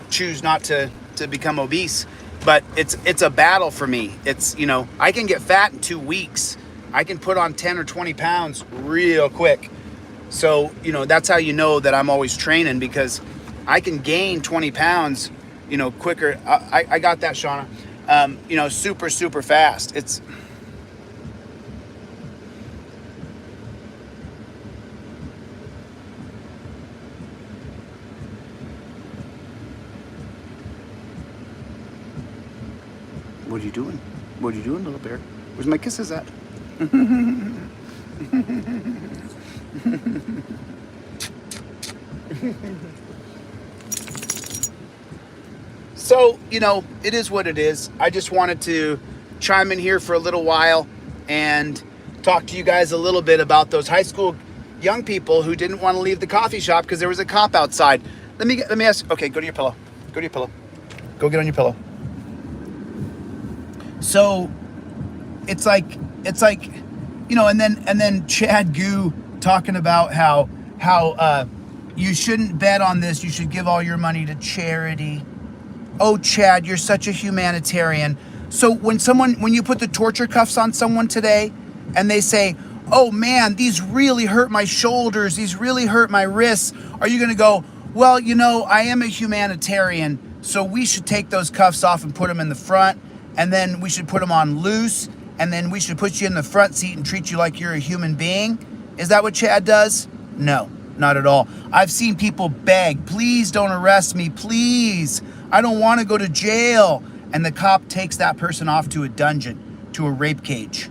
choose not to become obese. But it's a battle for me. It's, you know, I can get fat in 2 weeks. I can put on 10 or 20 pounds real quick. So, you know, that's how you know that I'm always training, because I can gain 20 pounds, you know, quicker. I got that, Shauna. You know, super, super fast. It's... What are you doing? What are you doing, little bear? Where's my kisses at? So, you know, it is what it is. I just wanted to chime in here for a little while and talk to you guys a little bit about those high school young people who didn't want to leave the coffee shop because there was a cop outside. Let me ask. Okay, go to your pillow. Go to your pillow. Go get on your pillow. So it's like, you know, and then Chad Gue talking about how you shouldn't bet on this. You should give all your money to charity. Oh, Chad, you're such a humanitarian. So when you put the torture cuffs on someone today and they say, oh man, these really hurt my shoulders, these really hurt my wrists, are you going to go, well, you know, I am a humanitarian, so we should take those cuffs off and put them in the front, and then we should put them on loose, and then we should put you in the front seat and treat you like you're a human being? Is that what Chad does? No, not at all. I've seen people beg, please don't arrest me, please. I don't want to go to jail. And the cop takes that person off to a dungeon, to a rape cage.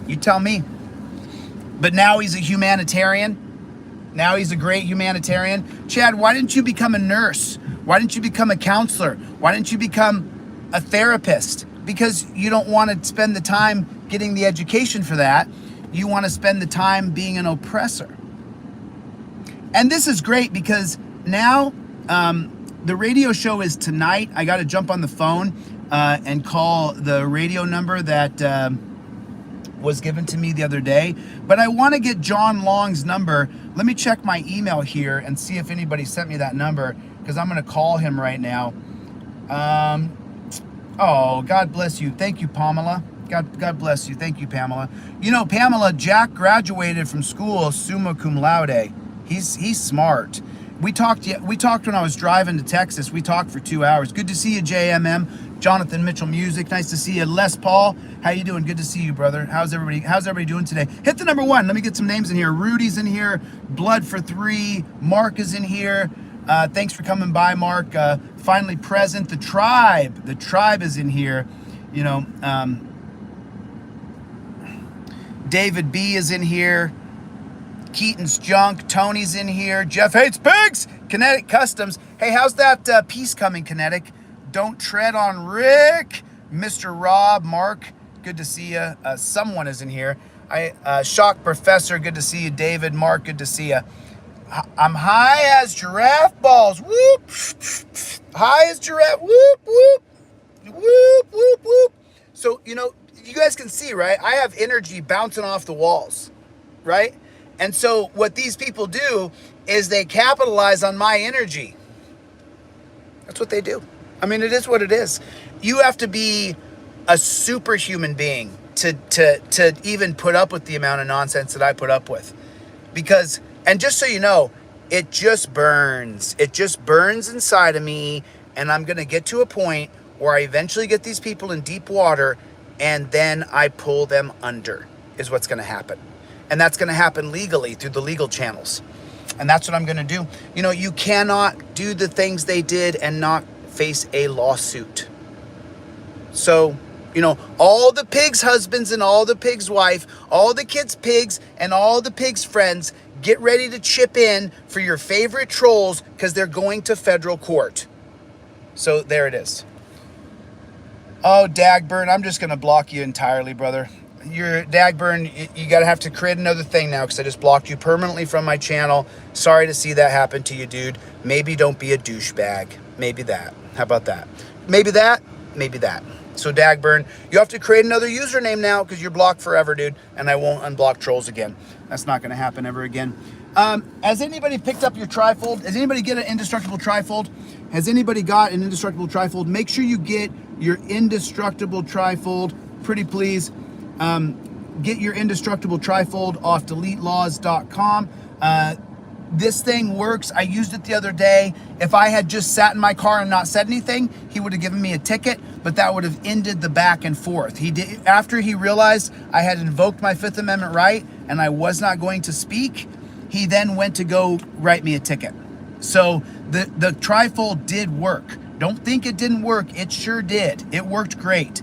You tell me. But now he's a humanitarian. Now he's a great humanitarian. Chad, why didn't you become a nurse? Why didn't you become a counselor? Why didn't you become a therapist? Because you don't want to spend the time getting the education for that. You want to spend the time being an oppressor. And this is great because now the radio show is tonight. I got to jump on the phone and call the radio number that was given to me the other day. But I want to get John Long's number. Let me check my email here and see if anybody sent me that number, because I'm going to call him right now. Oh, God bless you. Thank you, Pamela. God bless you. Thank you, Pamela. You know, Pamela, Jack graduated from school summa cum laude. He's smart. We talked when I was driving to Texas. We talked for 2 hours. Good to see you, JMM. Jonathan Mitchell Music. Nice to see you. Les Paul, how you doing? Good to see you, brother. How's everybody doing today? Hit the number 1. Let me get some names in here. Rudy's in here. Blood for 3. Mark is in here. Thanks for coming by, Mark. Finally present. The tribe is in here. You know, David B is in here. Keaton's Junk. Tony's in here. Jeff Hates Pigs. Kinetic Customs. Hey, how's that piece coming, Kinetic? Don't tread on Rick. Mr. Rob, Mark, good to see you. Someone is in here. Shock Professor, good to see you. David, Mark, good to see you. I'm high as giraffe balls. Whoop. High as giraffe. Whoop, whoop. Whoop, whoop, whoop. So, you know, you guys can see, right? I have energy bouncing off the walls, right? And so what these people do is they capitalize on my energy. That's what they do. I mean, it is what it is. You have to be a superhuman being to even put up with the amount of nonsense that I put up with. Because, and just so you know, it just burns. It just burns inside of me, and I'm going to get to a point where I eventually get these people in deep water, and then I pull them under, is what's going to happen. And that's going to happen legally through the legal channels. And that's what I'm going to do. You know, you cannot do the things they did and not face a lawsuit. So, you know, all the pigs' husbands and all the pigs' wife, all the kids' pigs and all the pigs' friends, get ready to chip in for your favorite trolls because they're going to federal court. So there it is. Oh, Dagburn, I'm just going to block you entirely, brother. You're Dagburn, you got to have to create another thing now because I just blocked you permanently from my channel. Sorry to see that happen to you, dude. Maybe don't be a douchebag. Maybe that. How about that? Maybe that. Maybe that. So Dagburn, you have to create another username now because you're blocked forever, dude. And I won't unblock trolls again. That's not going to happen ever again. Has anybody picked up your trifold? Has anybody get an indestructible trifold? Has anybody got an indestructible trifold? Make sure you get your indestructible trifold. Pretty please. Get your indestructible trifold off DeletelawZ.com. This thing works. I used it the other day. If I had just sat in my car and not said anything, he would have given me a ticket, but that would have ended the back and forth. He did, after he realized I had invoked my Fifth Amendment right and I was not going to speak, he then went to go write me a ticket. So the trifold did work. Don't think it didn't work. It sure did. It worked great.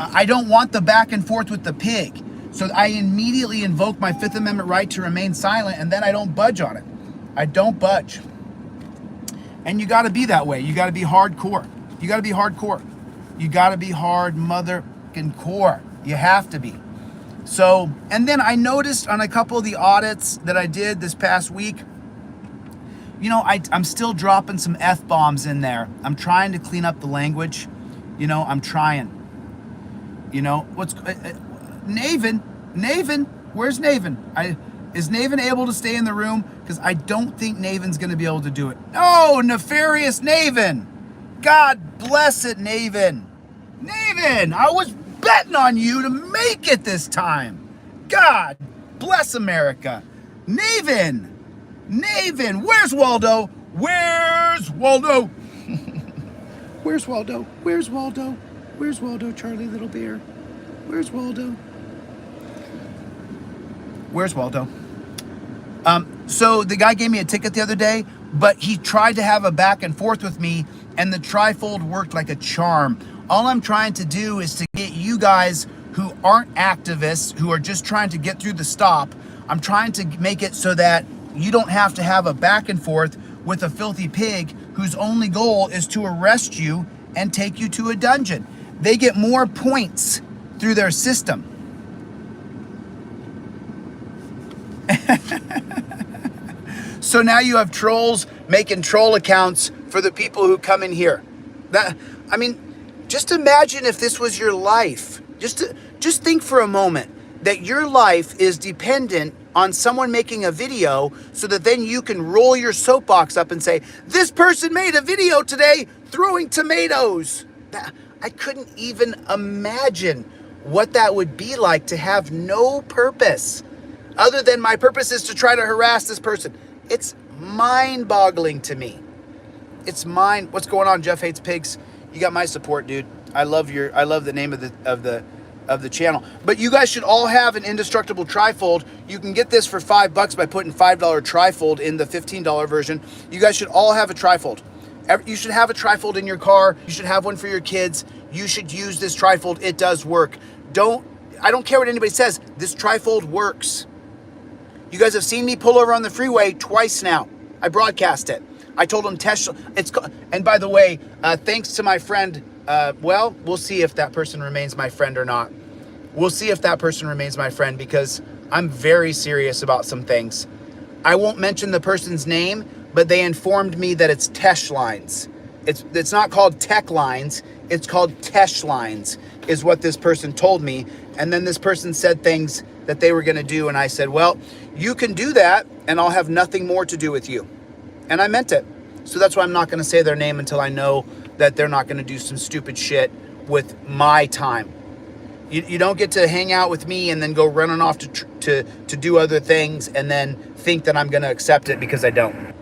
I don't want the back and forth with the pig. So I immediately invoke my Fifth Amendment right to remain silent, and then I don't budge on it. I don't budge. And you got to be that way. You got to be hardcore. You got to be hardcore. You got to be hard motherfucking core. You have to be. So, and then I noticed on a couple of the audits that I did this past week, you know, I'm still dropping some F-bombs in there. I'm trying to clean up the language. You know, I'm trying. You know, what's... Naven, where's Naven? Is Naven able to stay in the room? Because I don't think Naven's going to be able to do it. Oh, nefarious Naven. God bless it, Naven. Naven, I was betting on you to make it this time. God bless America. Naven, where's Waldo? Where's Waldo? Where's Waldo? Where's Waldo? Where's Waldo, Charlie Little Bear? Where's Waldo? Where's Waldo? So the guy gave me a ticket the other day, but he tried to have a back and forth with me, and the trifold worked like a charm. All I'm trying to do is to get you guys who aren't activists, who are just trying to get through the stop, I'm trying to make it so that you don't have to have a back and forth with a filthy pig whose only goal is to arrest you and take you to a dungeon. They get more points through their system. So now you have trolls making troll accounts for the people who come in here. I mean, just imagine if this was your life. Just think for a moment that your life is dependent on someone making a video so that then you can roll your soapbox up and say, this person made a video today throwing tomatoes. I couldn't even imagine what that would be like to have no purpose other than my purpose is to try to harass this person. It's mind-boggling to me. It's what's going on, Jeff Hates Pigs? You got my support, dude. I love the name of the channel. But you guys should all have an indestructible trifold. You can get this for $5 by putting $5 trifold in the $15 version. You guys should all have a trifold. You should have a trifold in your car. You should have one for your kids. You should use this trifold. It does work. I don't care what anybody says. This trifold works. You guys have seen me pull over on the freeway twice now. I broadcast it. I told him Tesh. And by the way, thanks to my friend. Well, we'll see if that person remains my friend or not. We'll see if that person remains my friend, because I'm very serious about some things. I won't mention the person's name, but they informed me that it's Tesh lines. It's not called tech lines. It's called Tesh lines, is what this person told me. And then this person said things that they were going to do. And I said, well, you can do that and I'll have nothing more to do with you. And I meant it. So that's why I'm not going to say their name until I know that they're not going to do some stupid shit with my time. You don't get to hang out with me and then go running off to do other things and then think that I'm going to accept it, because I don't.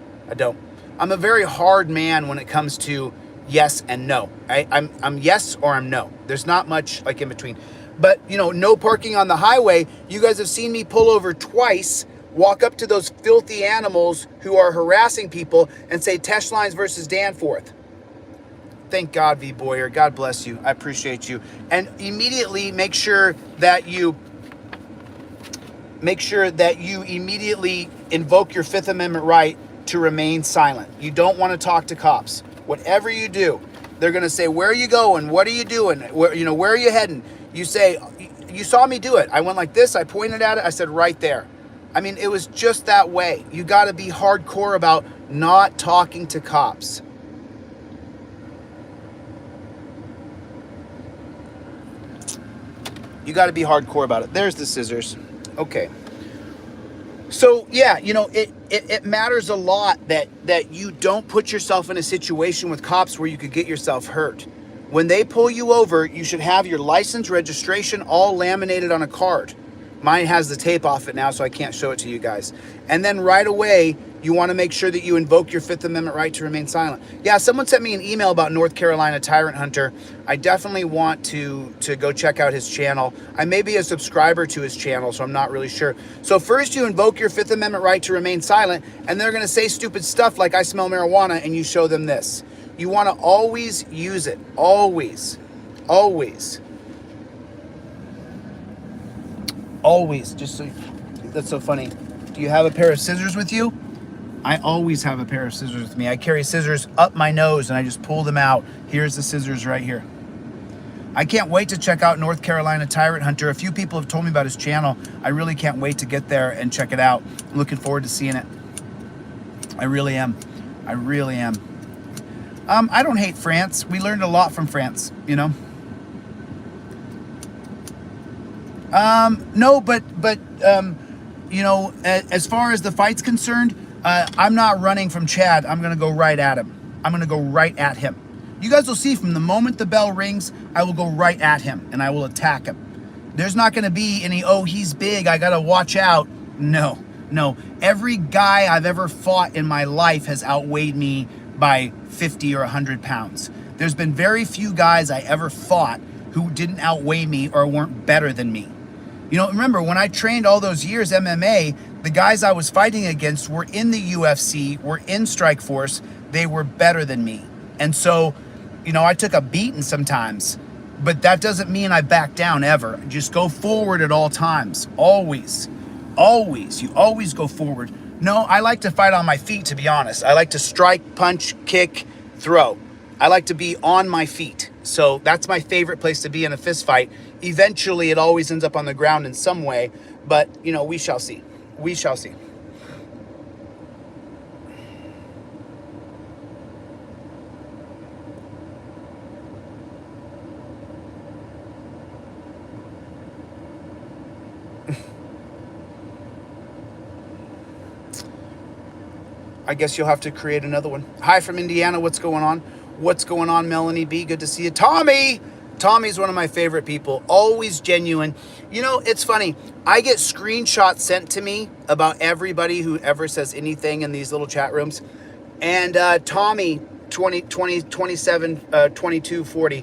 I'm a very hard man when it comes to yes and no. I'm yes or I'm no. There's not much like in between. But, no parking on the highway. You guys have seen me pull over twice, walk up to those filthy animals who are harassing people and say Tesh lines versus Danforth. Thank God, V. Boyer. God bless you. I appreciate you. And immediately make sure that you immediately invoke your Fifth Amendment right to remain silent. You don't want to talk to cops. Whatever you do, they're going to say, where are you going? What are you doing? Where are you heading? You say, you saw me do it. I went like this. I pointed at it. I said, right there. I mean, it was just that way. You got to be hardcore about not talking to cops. You got to be hardcore about it. There's the scissors. Okay. So, yeah, it matters a lot that you don't put yourself in a situation with cops where you could get yourself hurt. When they pull you over, you should have your license, registration, all laminated on a card. Mine has the tape off it now, so I can't show it to you guys. And then right away, you want to make sure that you invoke your Fifth Amendment right to remain silent. Yeah, someone sent me an email about North Carolina Tyrant Hunter. I definitely want to go check out his channel. I may be a subscriber to his channel, so I'm not really sure. So first you invoke your Fifth Amendment right to remain silent, and they're going to say stupid stuff like I smell marijuana, and you show them this. You want to always use it. Always. Always. Always. Just so, that's so funny. Do you have a pair of scissors with you? I always have a pair of scissors with me. I carry scissors up my nose and I just pull them out. Here's the scissors right here. I can't wait to check out North Carolina Tyrant Hunter. A few people have told me about his channel. I really can't wait to get there and check it out. I'm looking forward to seeing it. I really am. I really am. I don't hate France. We learned a lot from France, No, but as far as the fight's concerned, I'm not running from Chad. I'm going to go right at him. I'm going to go right at him. You guys will see from the moment the bell rings, I will go right at him and I will attack him. There's not going to be any, oh, he's big, I got to watch out. No. Every guy I've ever fought in my life has outweighed me by 50 or 100 pounds. There's been very few guys I ever fought who didn't outweigh me or weren't better than me. Remember, when I trained all those years MMA, the guys I was fighting against were in the UFC, were in Strikeforce. They were better than me. And so, I took a beating sometimes, but that doesn't mean I back down ever. Just go forward at all times. Always. Always. You always go forward. No, I like to fight on my feet, to be honest. I like to strike, punch, kick, throw. I like to be on my feet. So that's my favorite place to be in a fist fight. Eventually, it always ends up on the ground in some way. But, we shall see. We shall see. I guess you'll have to create another one. Hi from Indiana. What's going on? What's going on, Melanie B? Good to see you. Tommy! Tommy's one of my favorite people. Always genuine. It's funny. I get screenshots sent to me about everybody who ever says anything in these little chat rooms. And Tommy, 2240.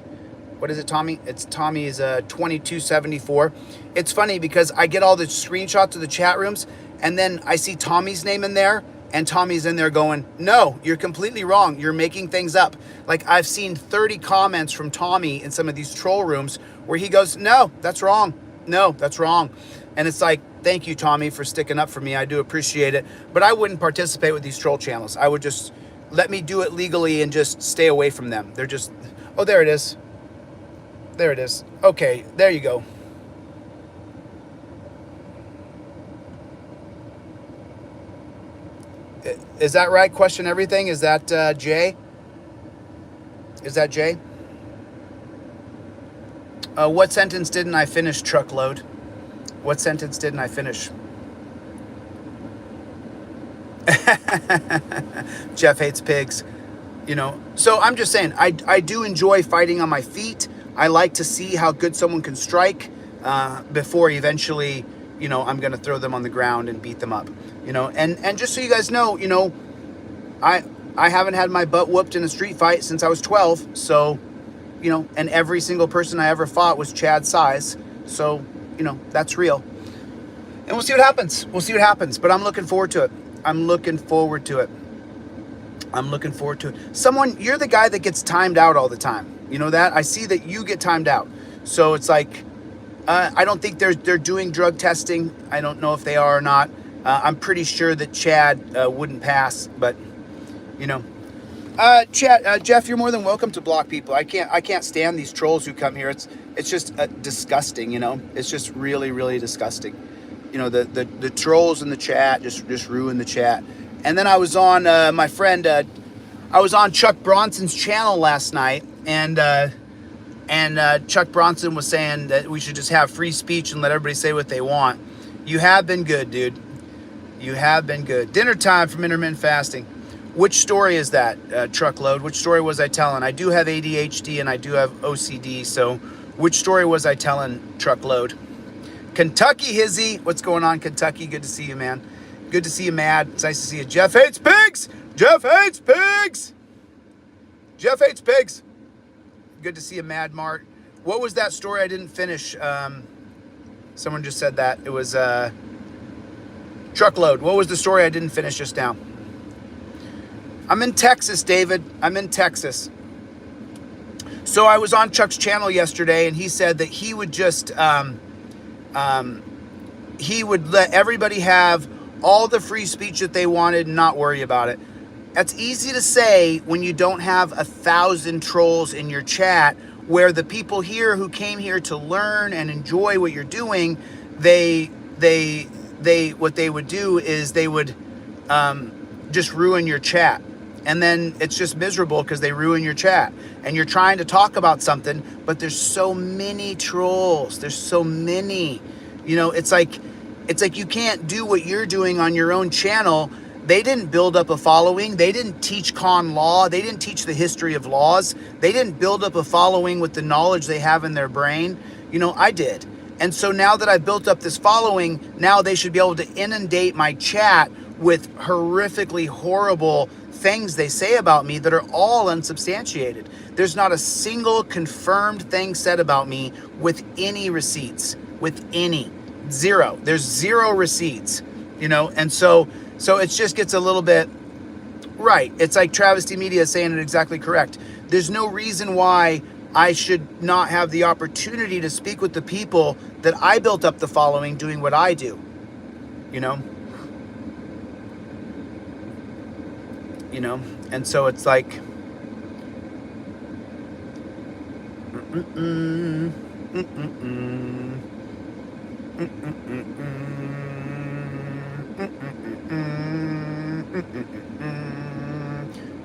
What is it, Tommy? Tommy is 2274. It's funny because I get all the screenshots of the chat rooms, and then I see Tommy's name in there. And Tommy's in there going, no, you're completely wrong. You're making things up. Like, I've seen 30 comments from Tommy in some of these troll rooms where he goes, no, that's wrong. No, that's wrong. And it's like, thank you, Tommy, for sticking up for me. I do appreciate it. But I wouldn't participate with these troll channels. I would just, let me do it legally and just stay away from them. They're just, oh, there it is. There it is. Okay, there you go. Is that right? Question everything. Is that Jay? Is that Jay? What sentence didn't I finish, Truckload? What sentence didn't I finish? Jeff hates pigs. You know, so I'm just saying, I do enjoy fighting on my feet. I like to see how good someone can strike before eventually, you know, I'm going to throw them on the ground and beat them up. You know, and just so you guys know, you know, I haven't had my butt whooped in a street fight since I was 12. So, you know, and every single person I ever fought was Chad's size. So, you know, that's real. And we'll see what happens. We'll see what happens. But I'm looking forward to it. I'm looking forward to it. I'm looking forward to it. Someone, you're the guy that gets timed out all the time. You know that? I see that you get timed out. So it's like, I don't think they're doing drug testing. I don't know if they are or not. I'm pretty sure that Chad wouldn't pass, but you know, Jeff, you're more than welcome to block people. I can't stand these trolls who come here. It's just disgusting. You know, it's just really, really disgusting. You know, the trolls in the chat just ruin the chat. And then I was on my friend. I was on Chuck Bronson's channel last night, and Chuck Bronson was saying that we should just have free speech and let everybody say what they want. You have been good, dude. You have been good. Dinner time from intermittent fasting. Which story is that, Truckload? Which story was I telling? I do have ADHD and I do have OCD, so which story was I telling, Truckload? Kentucky Hizzy. What's going on, Kentucky? Good to see you, man. Good to see you, Mad. It's nice to see you. Jeff hates pigs! Jeff hates pigs! Jeff hates pigs. Good to see you, Mad Mart. What was that story I didn't finish? Someone just said that. It was Truckload. What was the story I didn't finish just now? I'm in Texas, David. I'm in Texas. So I was on Chuck's channel yesterday, and he said that he would just he would let everybody have all the free speech that they wanted and not worry about it. That's easy to say when you don't have 1,000 trolls in your chat, where the people here who came here to learn and enjoy what you're doing, what they would do is they would just ruin your chat. And then it's just miserable because they ruin your chat. And you're trying to talk about something, but there's so many trolls. There's so many. You know, it's like you can't do what you're doing on your own channel. They didn't build up a following. They didn't teach con law. They didn't teach the history of laws. They didn't build up a following with the knowledge they have in their brain. You know, I did. And so now that I've built up this following, now they should be able to inundate my chat with horrifically horrible things they say about me that are all unsubstantiated. There's not a single confirmed thing said about me with any receipts, with any. Zero. There's zero receipts, you know, and so it just gets a little bit right. It's like Travesty Media saying it exactly correct. There's no reason why I should not have the opportunity to speak with the people that I built up the following doing what I do, you know? You know, and so it's like,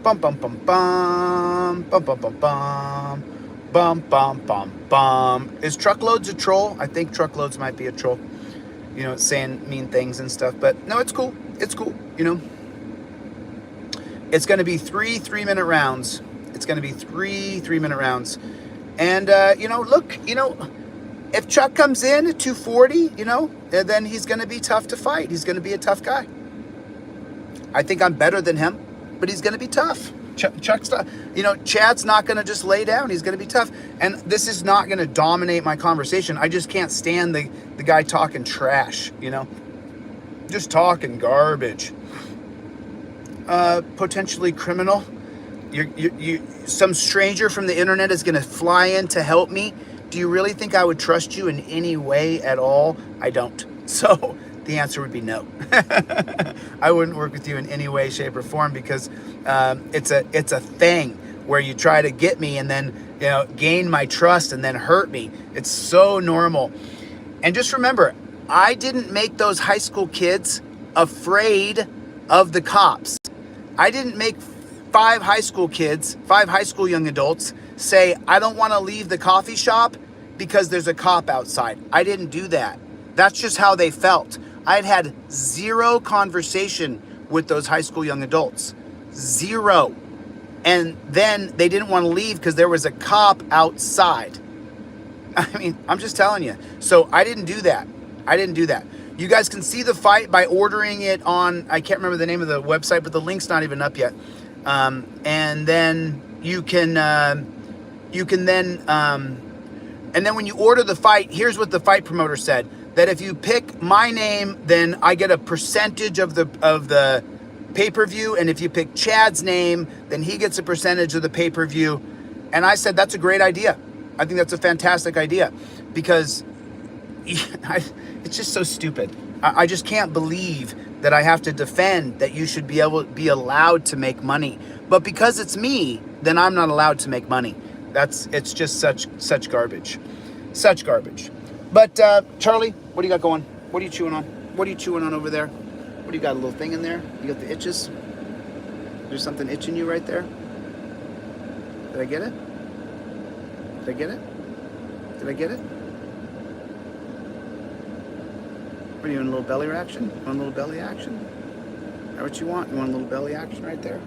bum bum bum bum bum bum bum bum bum bum bum bum. Is Truckloads a troll? I think Truckloads might be a troll. You know, saying mean things and stuff, but no, it's cool. It's cool. You know. It's going to be 3 3-minute rounds. It's going to be 3 3-minute rounds. And, you know, look, you know, if Chuck comes in at 240, you know, then he's going to be tough to fight. He's going to be a tough guy. I think I'm better than him, but he's going to be tough. Chuck's tough. You know, Chad's not going to just lay down. He's going to be tough. And this is not going to dominate my conversation. I just can't stand the guy talking trash, you know, just talking garbage. Potentially criminal. Some stranger from the internet is going to fly in to help me. Do you really think I would trust you in any way at all? I don't. So The answer would be no. I wouldn't work with you in any way, shape, or form, because it's a thing where you try to get me and then, you know, gain my trust and then hurt me. It's so normal. And just remember, I didn't make those high school kids afraid of the cops. I didn't make 5 high school young adults say, I don't want to leave the coffee shop because there's a cop outside. I didn't do that. That's just how they felt. I'd had 0 conversation with those high school young adults. 0. And then they didn't want to leave because there was a cop outside. I mean, I'm just telling you. So I didn't do that. You guys can see the fight by ordering it on, I can't remember the name of the website, but the link's not even up yet. And then you can then, and then when you order the fight, here's what the fight promoter said, that if you pick my name, then I get a percentage of the pay-per-view. And if you pick Chad's name, then he gets a percentage of the pay-per-view. And I said, that's a great idea. I think that's a fantastic idea, because it's just so stupid. I just can't believe that I have to defend that you should be allowed to make money. But because it's me, then I'm not allowed to make money. It's just such garbage. Such garbage. But Charlie, what do you got going? What are you chewing on? What are you chewing on over there? What do you got, a little thing in there? You got the itches? There's something itching you right there? Did I get it? Did I get it? Did I get it? What are you, in a little belly action? Want a little belly action? Is that what you want? You want a little belly action right there?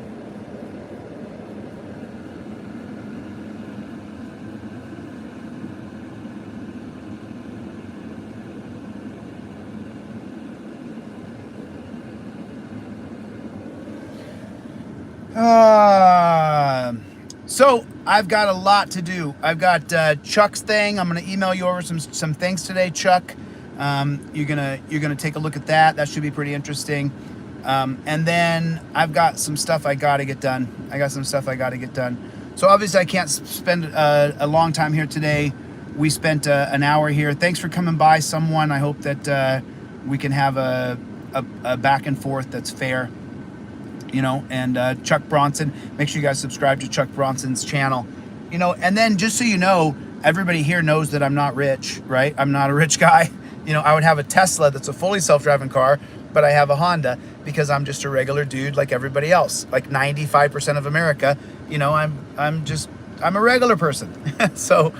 So I've got a lot to do. I've got Chuck's thing. I'm going to email you over some things today, Chuck. You're gonna take a look at that. That should be pretty interesting. And then I've got some stuff I got to get done. So obviously I can't spend a long time here today. We spent an hour here. Thanks for coming by, someone. I hope that we can have a back and forth that's fair. You know, and Chuck Bronson, make sure you guys subscribe to Chuck Bronson's channel. You know, and then just so you know, everybody here knows that I'm not rich, right? I'm not a rich guy. You know, I would have a Tesla that's a fully self-driving car, but I have a Honda because I'm just a regular dude like everybody else. Like 95% of America, you know, I'm a regular person. So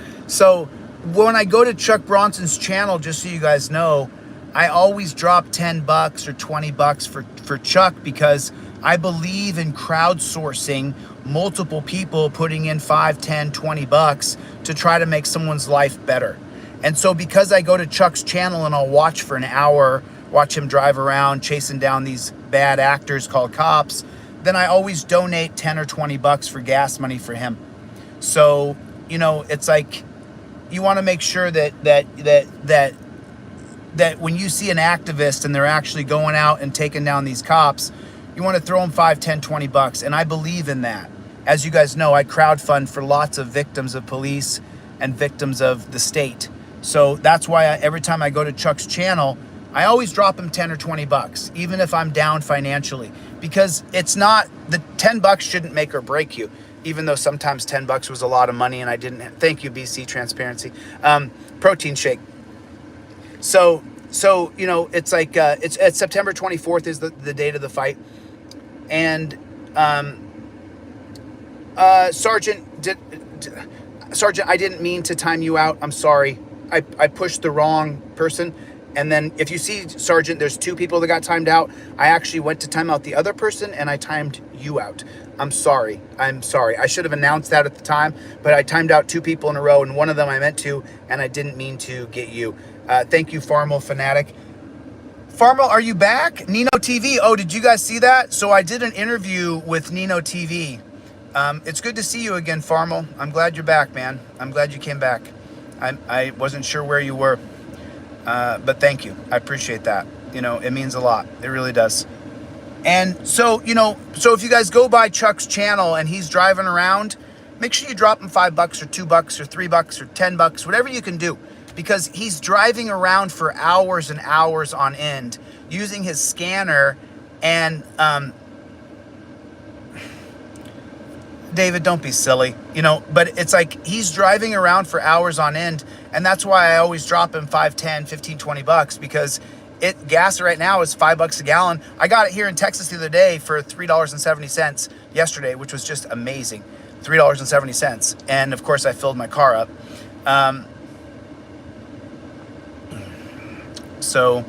when I go to Chuck Bronson's channel, just so you guys know, I always drop $10 or $20 for Chuck, because I believe in crowdsourcing multiple people putting in $5, $10, $20 to try to make someone's life better. And so because I go to Chuck's channel and I'll watch for an hour, watch him drive around chasing down these bad actors called cops, then I always donate 10 or 20 bucks for gas money for him. So, you know, it's like, you want to make sure that when you see an activist and they're actually going out and taking down these cops, you want to throw them 5, 10, 20 bucks. And I believe in that. As you guys know, I crowdfund for lots of victims of police and victims of the state. So that's why every time I go to Chuck's channel, I always drop him 10 or 20 bucks, even if I'm down financially, because it's not, the 10 bucks shouldn't make or break you, even though sometimes 10 bucks was a lot of money and I didn't, thank you, BC Transparency, protein shake. So, you know, it's like, it's September 24th is the date of the fight. And, Sergeant, I didn't mean to time you out. I'm sorry. I pushed the wrong person. And then if you see, Sergeant, there's 2 people that got timed out. I actually went to time out the other person and I timed you out. I'm sorry. I should have announced that at the time, but I timed out 2 people in a row, and one of them I meant to, and I didn't mean to get you. Thank you, Farmo Fanatic. Farmo, are you back? Nino TV. Oh, did you guys see that? So I did an interview with Nino TV. It's good to see you again, Farmo. I'm glad you're back, man. I'm glad you came back. I wasn't sure where you were, but thank you. I appreciate that. You know, it means a lot. It really does. And so, you know, so if you guys go by Chuck's channel and he's driving around, make sure you drop him $5 or $2 or $3 or $10, whatever you can do. because he's driving around for hours and hours on end using his scanner. And David, don't be silly, you know, but it's like he's driving around for hours on end. And that's why I always drop him 5, 10, 15, 20 bucks, because gas right now is $5 a gallon. I got it here in Texas the other day for $3.70 yesterday, which was just amazing. $3.70. And of course I filled my car up. So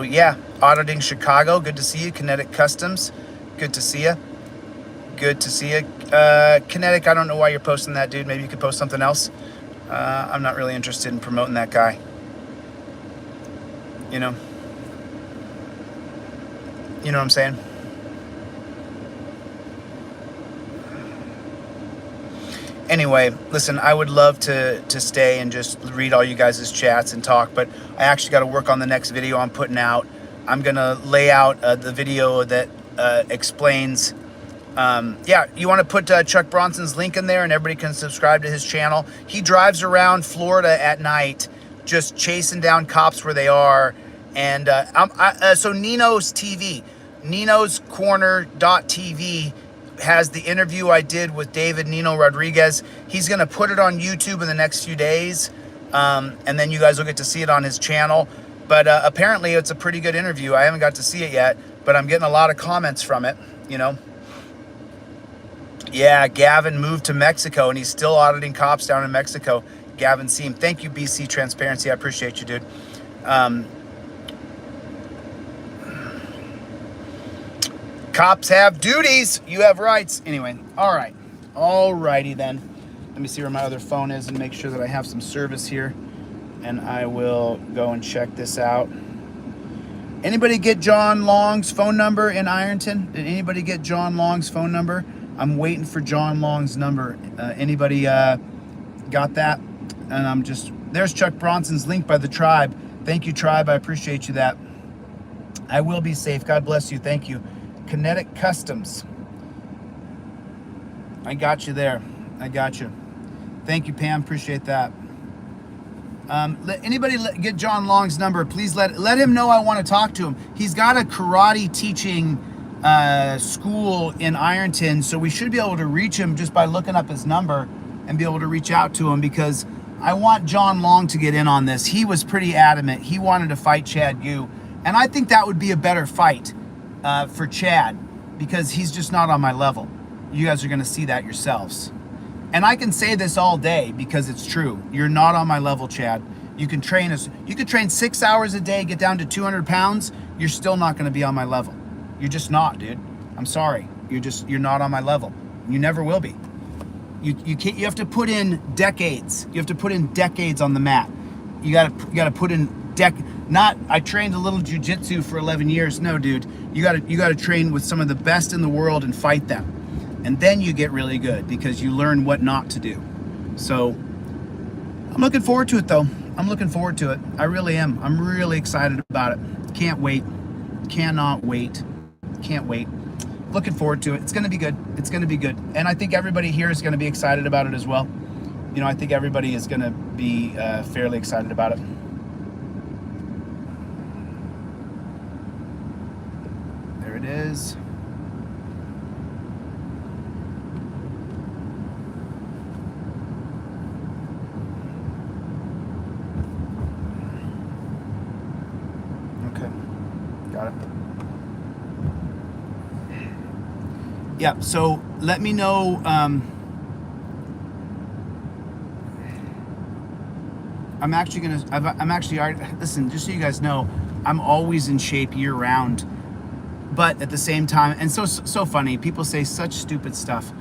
yeah, auditing Chicago. Good to see you. Kinetic Customs. Good to see you. Good to see you. Kinetic, I don't know why you're posting that, dude. Maybe you could post something else. I'm not really interested in promoting that guy. You know what I'm saying? Anyway, listen, I would love to stay and just read all you guys' chats and talk, but I actually got to work on the next video I'm putting out. I'm going to lay out the video that explains, yeah, you want to put Chuck Bronson's link in there and everybody can subscribe to his channel. He drives around Florida at night just chasing down cops where they are. And so Nino's TV, NinosCorner.tv has the interview I did with David Nino Rodriguez. He's going to put it on YouTube in the next few days. And then you guys will get to see it on his channel. But apparently it's a pretty good interview. I haven't got to see it yet, but I'm getting a lot of comments from it, you know. Yeah, Gavin moved to Mexico and he's still auditing cops down in Mexico. Gavin Seam. Thank you, BC Transparency. I appreciate you, dude. Cops have duties. You have rights. Anyway, all right. All righty then. Let me see where my other phone is and make sure that I have some service here. And I will go and check this out. Anybody get John Long's phone number in Ironton? Did anybody get John Long's phone number? I'm waiting for John Long's number. Anybody got that? And I'm just, there's Chuck Bronson's link by the tribe. Thank you, tribe. I appreciate you that. I will be safe. God bless you. Thank you. Kinetic Customs. I got you there. I got you. Thank you, Pam. Appreciate that. Anybody get John Long's number? Please let him know I want to talk to him. He's got a karate teaching school in Ironton, so we should be able to reach him just by looking up his number and be able to reach out to him, because I want John Long to get in on this. He was pretty adamant. He wanted to fight Chad Gue, and I think that would be a better fight for Chad, because he's just not on my level. You guys are going to see that yourselves. And I can say this all day because it's true. You're not on my level, Chad. You can train us. You could train 6 hours a day, get down to 200 pounds. You're still not going to be on my level. You're just not, dude. I'm sorry. You're not on my level. You never will be. You can't. You have to put in decades. You have to put in decades on the mat. You gotta put in Not, I trained a little jiu-jitsu for 11 years. No, dude. You gotta train with some of the best in the world and fight them. And then you get really good because you learn what not to do. So I'm looking forward to it, though. I'm looking forward to it. I really am. I'm really excited about it. Can't wait. Cannot wait. Can't wait. Looking forward to it. It's going to be good. It's going to be good. And I think everybody here is going to be excited about it as well. You know, I think everybody is going to be fairly excited about it. There it is. Yeah, so let me know. I'm actually listen, just so you guys know, I'm always in shape year round. But at the same time, and so funny, people say such stupid stuff.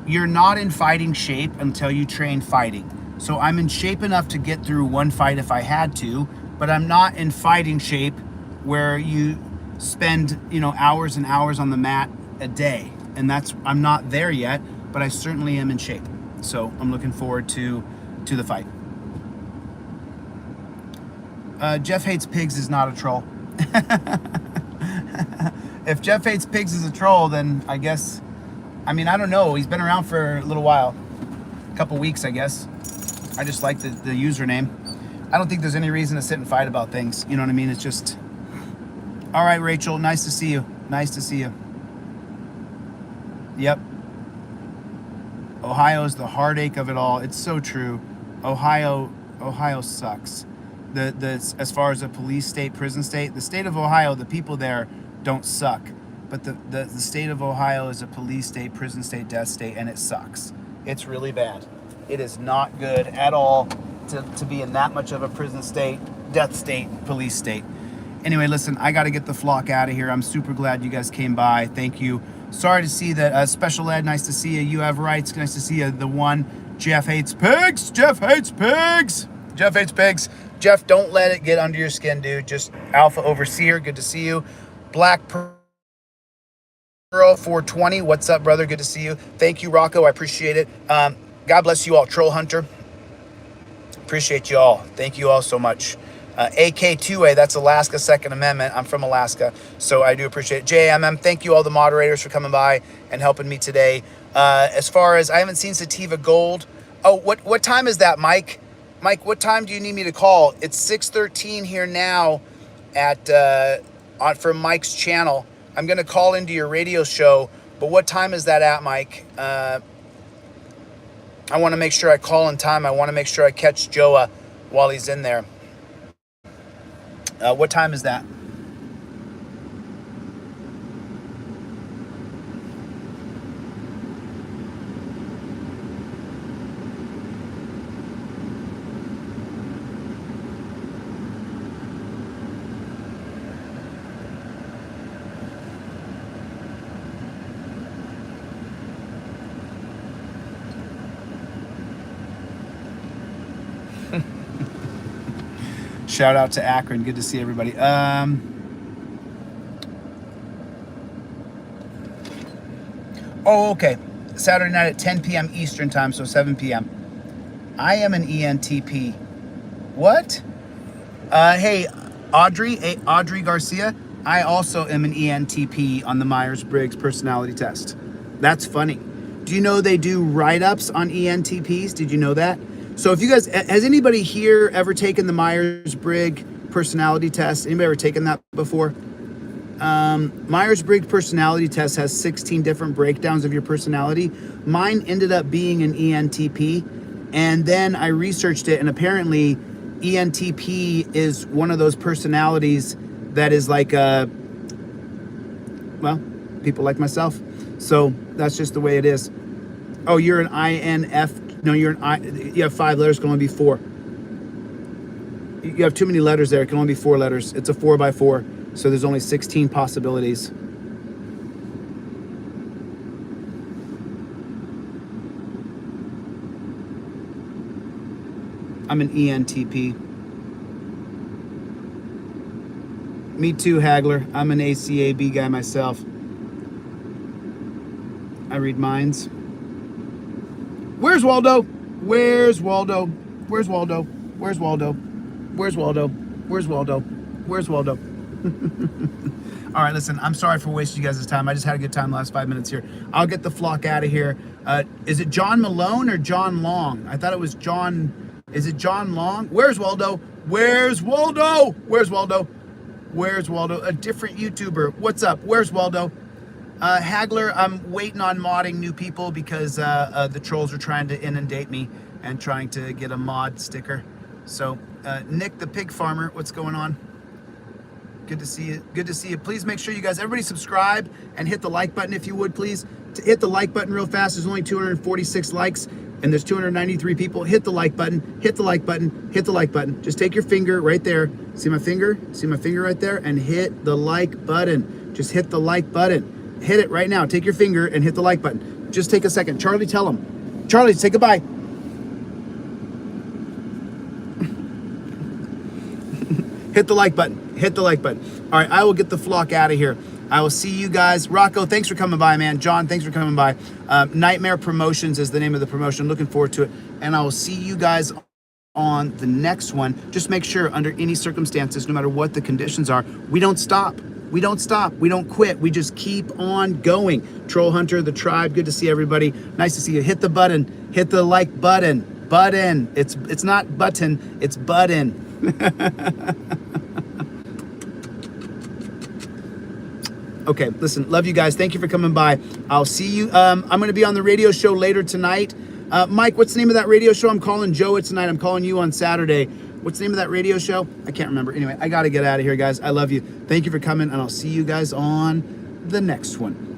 You're not in fighting shape until you train fighting. So I'm in shape enough to get through one fight if I had to, but I'm not in fighting shape where you spend, hours and hours on the mat a day. And I'm not there yet, but I certainly am in shape. So I'm looking forward to the fight. Jeff Hates Pigs is not a troll. If Jeff Hates Pigs is a troll, then I guess, I don't know. He's been around for a little while, a couple weeks, I guess. I just like the username. I don't think there's any reason to sit and fight about things. You know what I mean? It's just... All right, Rachel, nice to see you. Nice to see you. Yep. Ohio's the heartache of it all. It's so true. Ohio sucks. As far as a police state, prison state, the state of Ohio, the people there don't suck. But the state of Ohio is a police state, prison state, death state, and it sucks. It's really bad. It is not good at all to be in that much of a prison state, death state, police state. Anyway, listen, I got to get the flock out of here. I'm super glad you guys came by. Thank you. Sorry to see that. Special Ed, nice to see you. You have rights. Nice to see you. The one, Jeff hates pigs. Jeff hates pigs. Jeff hates pigs. Jeff, don't let it get under your skin, dude. Just Alpha Overseer, good to see you. Black Pearl 420, what's up, brother? Good to see you. Thank you, Rocco. I appreciate it. God bless you all. Troll Hunter, appreciate you all. Thank you all so much. AK2A, that's Alaska Second Amendment. I'm from Alaska, so I do appreciate it. JMM, thank you all the moderators for coming by and helping me today. As far as, I haven't seen Sativa Gold. Oh, what time is that, Mike? Mike, what time do you need me to call? It's 6:13 here now at for Mike's channel. I'm going to call into your radio show, but what time is that at, Mike? I want to make sure I call in time. I want to make sure I catch Joa while he's in there. What time is that? Shout out to Akron. Good to see everybody. Oh, okay. Saturday night at 10 p.m. Eastern time, so 7 p.m. I am an ENTP. What? Hey, Audrey Garcia. I also am an ENTP on the Myers-Briggs personality test. That's funny. Do you know they do write-ups on ENTPs? Did you know that? So if you guys, has anybody here ever taken the Myers-Briggs personality test? Anybody ever taken that before? Myers-Briggs personality test has 16 different breakdowns of your personality. Mine ended up being an ENTP, and then I researched it, and apparently ENTP is one of those personalities that is like, well, people like myself. So that's just the way it is. Oh, you're an INF. No, you're an I. You have 5 letters. It can only be 4. You have too many letters there. It can only be 4 letters. It's a 4x4. So there's only 16 possibilities. I'm an ENTP. Me too, Hagler. I'm an ACAB guy myself. I read minds. Where's Waldo? Where's Waldo? Where's Waldo? Where's Waldo? Where's Waldo? Where's Waldo? Where's Waldo? All right, listen, I'm sorry for wasting you guys' time. I just had a good time the last 5 minutes here. I'll get the flock out of here. Is it John Malone or John Long? I thought it was John. Is it John Long? Where's Waldo? Where's Waldo? Where's Waldo? Where's Waldo? A different YouTuber. What's up? Where's Waldo? Hagler, I'm waiting on modding new people because the trolls are trying to inundate me and trying to get a mod sticker. So, Nick the pig farmer, what's going on? Good to see you. Good to see you. Please make sure you guys, everybody subscribe and hit the like button if you would, please. To hit the like button real fast. There's only 246 likes and there's 293 people. Hit the like button, hit the like button, hit the like button. Just take your finger right there. See my finger? See my finger right there? And hit the like button. Just hit the like button. Hit it right now. Take your finger and hit the like button. Just take a second. Charlie, tell him. Charlie, say goodbye. Hit the like button. Hit the like button. All right, I will get the flock out of here. I will see you guys. Rocco, thanks for coming by, man. John, thanks for coming by. Nightmare Promotions is the name of the promotion. Looking forward to it. And I will see you guys on the next one. Just make sure under any circumstances, no matter what the conditions are, we don't stop. We don't stop. We don't quit. We just keep on going. Troll Hunter, the tribe. Good to see everybody. Nice to see you. Hit the button. Hit the like button. button. It's not button, it's button. Okay, listen, love you guys. Thank you for coming by. I'll see you. I'm going to be on the radio show later tonight. Mike, what's the name of that radio show? I'm calling Joe it tonight. I'm calling you on Saturday. What's the name of that radio show? I can't remember. Anyway, I got to get out of here, guys. I love you. Thank you for coming, and I'll see you guys on the next one.